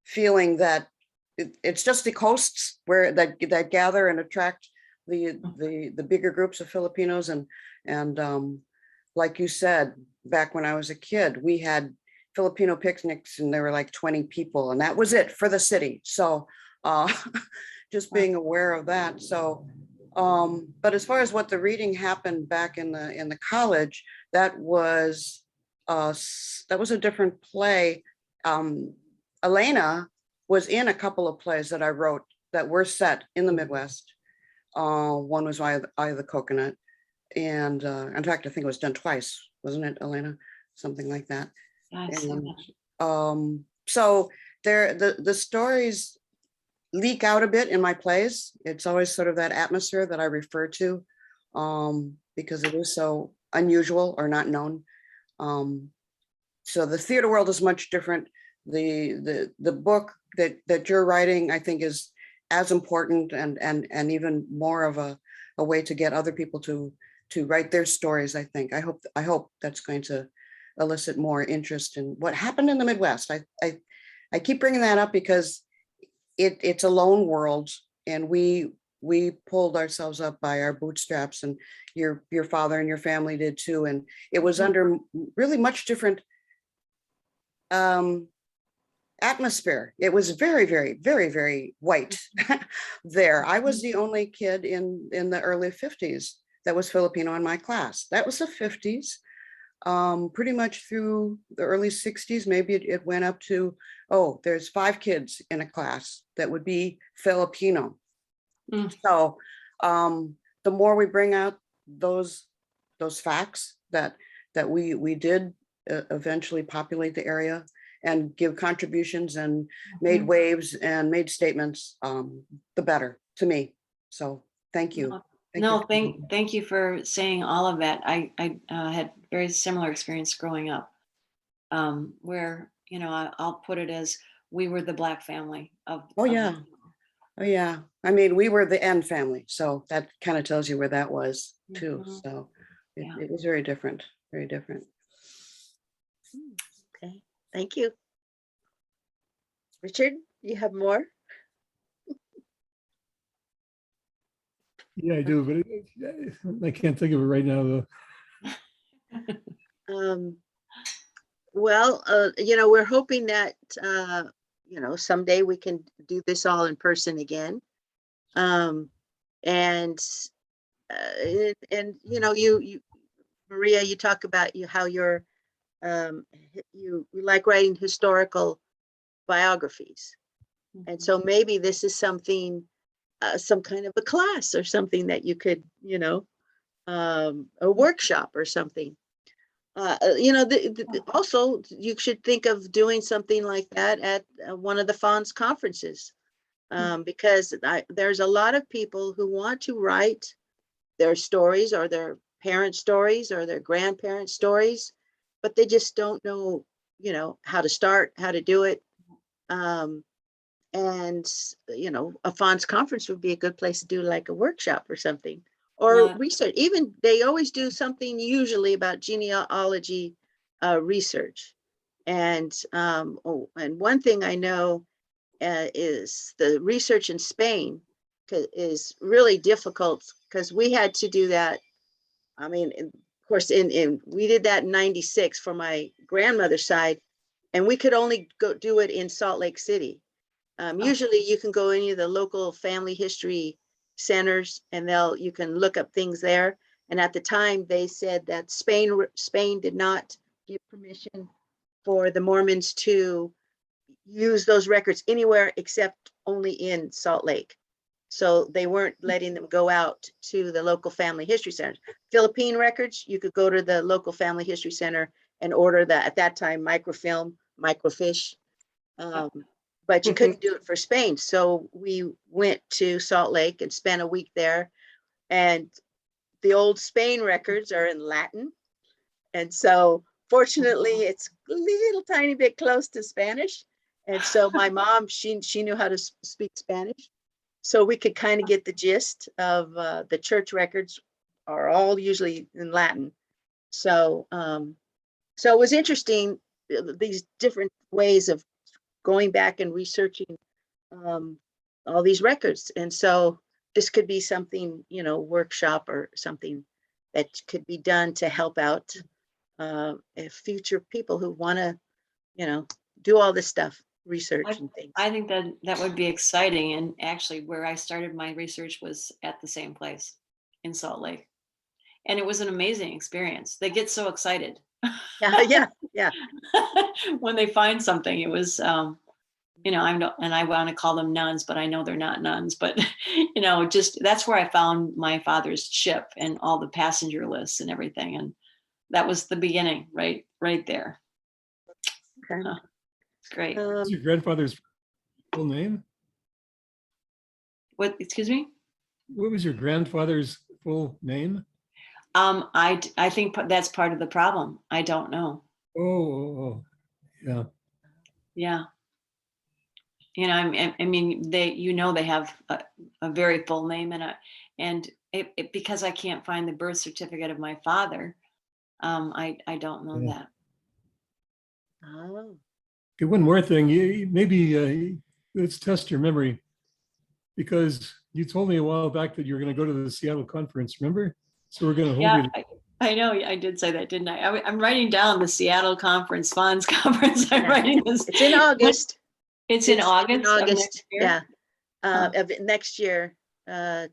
feeling that it's just the coasts where that gather and attract the bigger groups of Filipinos, and like you said, back when I was a kid, we had Filipino picnics, and there were like 20 people, and that was it for the city. So just being aware of that. So but as far as what the reading happened back in the college, that was a different play. Elena was in a couple of plays that I wrote that were set in the Midwest. One was Eye of the Coconut, and in fact, I think it was done twice, wasn't it, Elena? Something like that. And so the stories leak out a bit in my plays. It's always sort of that atmosphere that I refer to, because it is so unusual or not known. So the theater world is much different. The book that you're writing, I think, is as important and even more of a way to get other people to write their stories. I think. I hope that's going to elicit more interest in what happened in the Midwest. I keep bringing that up because it's a lone world, and we pulled ourselves up by our bootstraps, and your father and your family did too. And it was under really much different atmosphere. It was very, very, very, very white there. I was the only kid in the early 50s that was Filipino in my class. That was the 50s. Pretty much through the early 60s, maybe it went up to, oh, there's 5 kids in a class that would be Filipino. So the more we bring out those facts that we did eventually populate the area and give contributions and made waves and made statements, the better to me. So thank you. Thank you for saying all of that. I had very similar experience growing up, where, you know, I'll put it as we were the Black family of. Oh yeah. Oh yeah. I mean, we were the N family, so that kind of tells you where that was too. So it was very different, very different. Okay, thank you. Richard, you have more? Yeah, I do, but I can't think of it right now, though. Well, you know, we're hoping that, you know, someday we can do this all in person again. And you know, you Maria, you talk about how you're, you like writing historical biographies. And so maybe this is something, some kind of a class or something that you could, you know, a workshop or something. You know, also you should think of doing something like that at one of the FANHS conferences, because there's a lot of people who want to write their stories or their parents' stories or their grandparents' stories, but they just don't know, you know, how to start, how to do it. And, you know, a FANHS conference would be a good place to do like a workshop or something, or research. Even they always do something usually about genealogy research. And and one thing I know is the research in Spain is really difficult, because we had to do that. I mean, of course, we did that in '96 for my grandmother's side, and we could only go do it in Salt Lake City. Usually you can go any of the local family history centers and you can look up things there. And at the time they said that Spain did not give permission for the Mormons to use those records anywhere except only in Salt Lake. So they weren't letting them go out to the local family history centers. Philippine records, you could go to the local family history center and order that, at that time, microfilm, microfiche. But you couldn't do it for Spain. So we went to Salt Lake and spent a week there. And the old Spain records are in Latin. And so fortunately, it's a little tiny bit close to Spanish. And so my mom, she knew how to speak Spanish. So we could kind of get the gist of the church records are all usually in Latin. So, so it was interesting, these different ways of going back and researching all these records. And so this could be something, you know, workshop or something that could be done to help out future people who want to, you know, do all this stuff, research and things. I think that would be exciting. And actually where I started my research was at the same place in Salt Lake. And it was an amazing experience. They get so excited. Yeah. When they find something. It was, you know, I want to call them nuns, but I know they're not nuns, but you know, just that's where I found my father's ship and all the passenger lists and everything. And that was the beginning, right there. Okay. It's great. What's your grandfather's full name? What, excuse me? What was your grandfather's full name? I think that's part of the problem. I don't know. Oh, yeah. Yeah. You know, I mean, they have a very full name, and because I can't find the birth certificate of my father, I don't know that. Oh. Okay, one more thing. Maybe let's test your memory. because you told me a while back that you were going to go to the Seattle conference, remember? So we're going to hold Yeah, you. I know, I did say that, didn't I? I'm writing down the Seattle conference, FANHS conference. I'm Yeah. writing this. It's in August. It's in August In of August, next year? yeah, Huh. of next year. And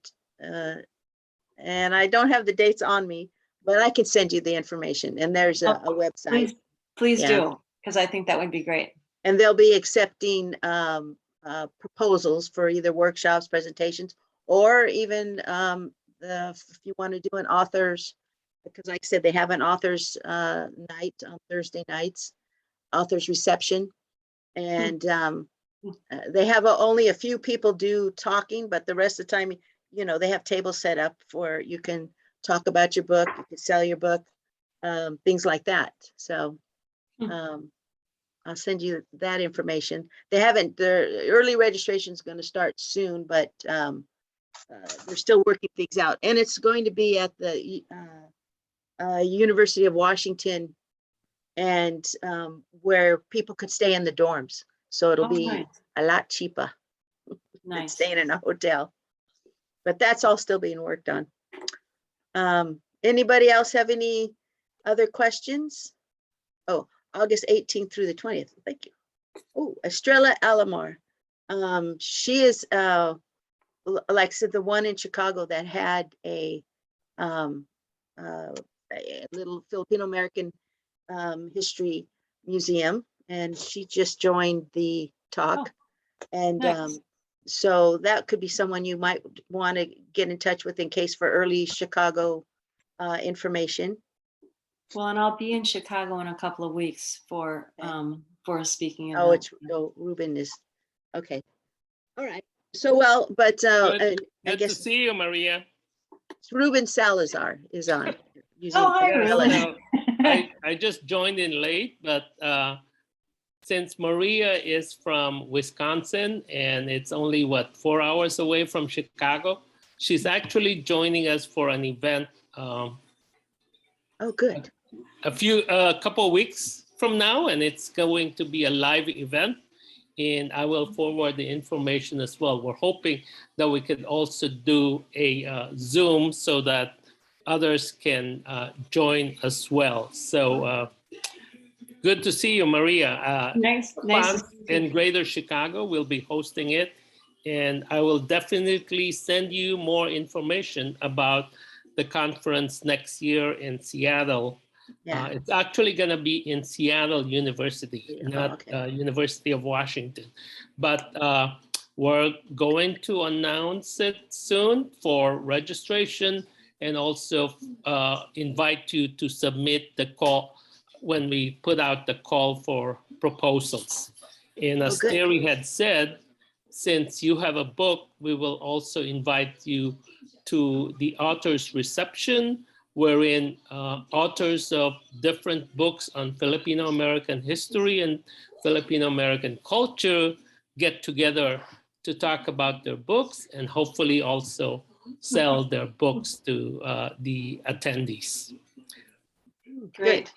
I don't have the dates on me, but I can send you the information. And there's a website, Please Yeah. do, because I think that would be great. and they'll be accepting proposals for either workshops, presentations, or even if you want to do an authors, because like I said, they have an authors night on Thursday nights, authors reception. And they have only a few people do talking, but the rest of the time, you know, they have tables set up for you can talk about your book, you can sell your book, things like that. So I'll send you that information. They haven't, the early registration is going to start soon, but they're still working things out. And it's going to be at the University of Washington, and where people could stay in the dorms. So it'll be Nice. a lot cheaper than Nice. staying in a hotel. But that's all still being worked on. Anybody else have any other questions? Oh, August 18th through the 20th. Thank you. Oh, Estrella Alomar. She is, like I said, the one in Chicago that had a little Filipino American history museum, and she just joined the talk. And Nice. so that could be someone you might want to get in touch with in case for early Chicago information. Well, and I'll be in Chicago in a couple of weeks for a speaking event. Oh, it's Ruben is okay. All right. So well, but Good I to guess see you, Maria. Ruben Salazar is on. Oh, hi, Yeah, Ruben. so I just joined in late, but since Maria is from Wisconsin and it's only, 4 hours away from Chicago, she's actually joining us for an event Oh, good. a couple of weeks from now, and it's going to be a live event. And I will forward the information as well. We're hoping that we could also do a Zoom so that others can join as well. So good to see you, Maria. Nice to FANHS see you. in Greater Chicago will be hosting it. And I will definitely send you more information about the conference next year in Seattle. Yeah. It's actually going to be in Seattle University, Yeah, not okay. University of Washington. But we're going to announce it soon for registration, and also invite you to submit the call when we put out the call for proposals. And as good. Terry had said, since you have a book, we will also invite you to the author's reception, wherein authors of different books on Filipino American history and Filipino American culture get together to talk about their books and hopefully also sell their books to the attendees. Great.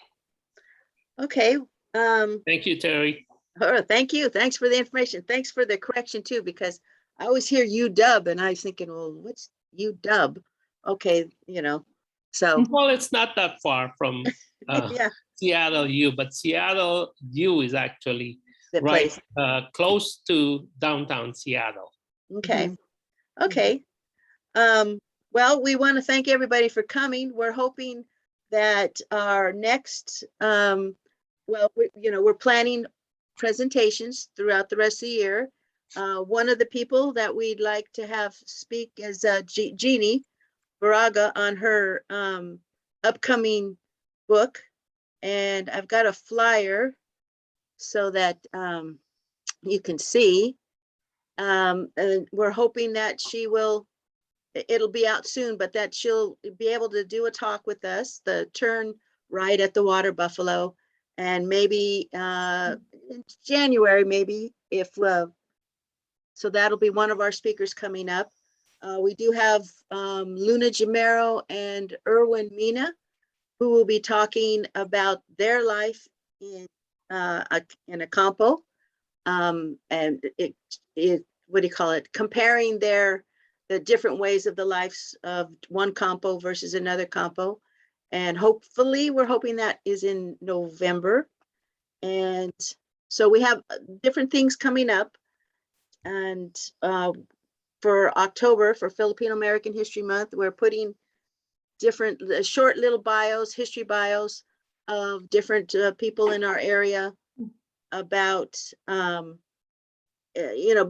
Okay. Thank you, Terry. Thank you. Thanks for the information. Thanks for the correction too, because I always hear UW and I was thinking, well, what's UW? Okay, you know, so Well, it's not that far from yeah, Seattle U, but Seattle U is actually the right place. close to downtown Seattle. Okay. Okay. Well, we want to thank everybody for coming. We're hoping that our next, we're planning presentations throughout the rest of the year. One of the people that we'd like to have speak is Jeannie Baraga on her upcoming book. And I've got a flyer so that you can see. And we're hoping that it'll be out soon, but that she'll be able to do a talk with us, the turn right at the Water Buffalo, and maybe in January, maybe so that'll be one of our speakers coming up. We do have Luna Jamero and Erwin Mina, who will be talking about their life in a campo. And it what do you call it? Comparing the different ways of the lives of one compo versus another compo. And hopefully, we're hoping that is in November. And so we have different things coming up. And for October, for Filipino American History Month, we're putting different short little bios, history bios of different people in our area about,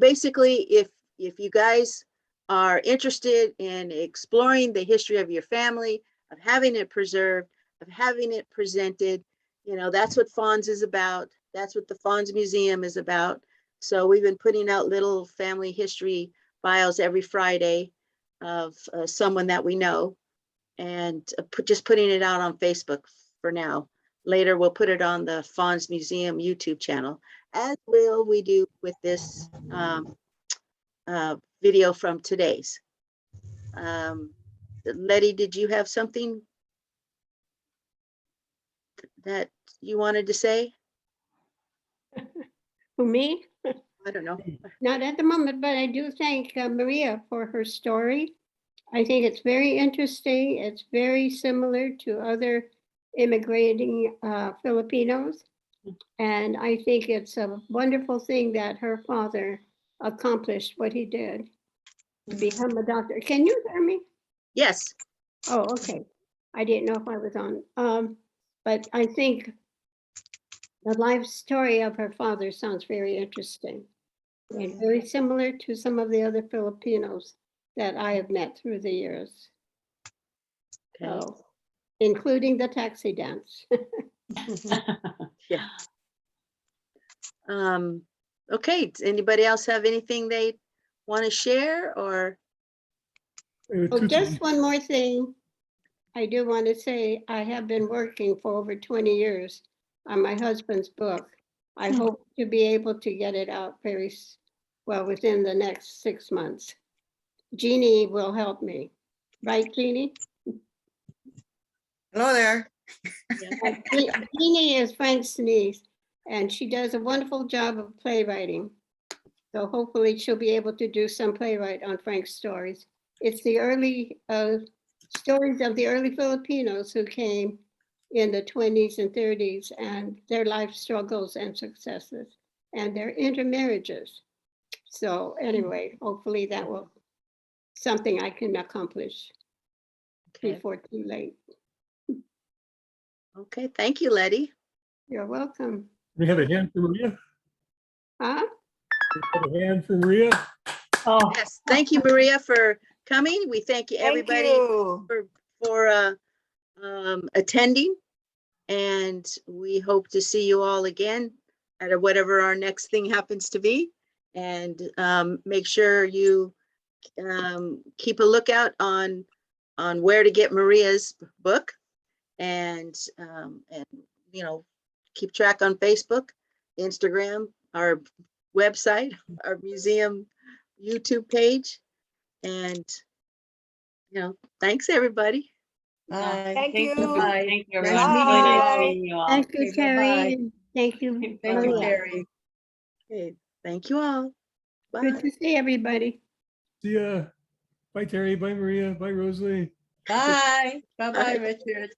basically, if you guys are interested in exploring the history of your family, of having it preserved, of having it presented, that's what FANHS is about. That's what the FANHS Museum is about. So we've been putting out little family history bios every Friday of someone that we know, and just putting it out on Facebook for now. Later, we'll put it on the FANHS Museum YouTube channel, as will we do with this video from today's. Letty, did you have something that you wanted to say? For me, I don't know. not at the moment, but I do thank Maria for her story. I think it's very interesting. It's very similar to other immigrating Filipinos. And I think it's a wonderful thing that her father accomplished what he did to become a doctor. Can you hear me? Yes. Oh, okay. I didn't know if I was on. But I think the life story of her father sounds very interesting and very similar to some of the other Filipinos that I have met through the years. Okay. So, including the taxi dance. Yeah. Okay. Does anybody else have anything they want to share, or? Oh, just one more thing. I do want to say I have been working for over 20 years on my husband's book. I hope to be able to get it out within the next 6 months. Jeannie will help me. Right, Jeannie? Hello there. Jeannie is Frank's niece, and she does a wonderful job of playwriting. So hopefully she'll be able to do some playwright on Frank's stories. It's the early stories of the early Filipinos who came in the 20s and 30s, and their life struggles and successes and their intermarriages. So anyway, hopefully that will something I can accomplish before too late. Okay, thank you, Letty. You're welcome. We have a hand for Maria. Huh? We have a hand for Maria. Oh, Yes, thank you, Maria, for coming. We thank you, Thank everybody, you. for attending, and we hope to see you all again at whatever our next thing happens to be. And make sure you keep a lookout on where to get Maria's book, and keep track on Facebook, Instagram, our website, our museum YouTube page, and thanks everybody. Bye. Thank you. thank you, Nice everyone. meeting Really you nice all. meeting you all. Thank you, Okay, Terry. bye-bye. And thank you, Thank Thank you, Maria. Terry. Okay, thank you all. Bye. Good to see everybody. See ya. Bye, Terry. Bye, Maria. Bye, Rosalie. Bye. Bye-bye, Bye. Richard.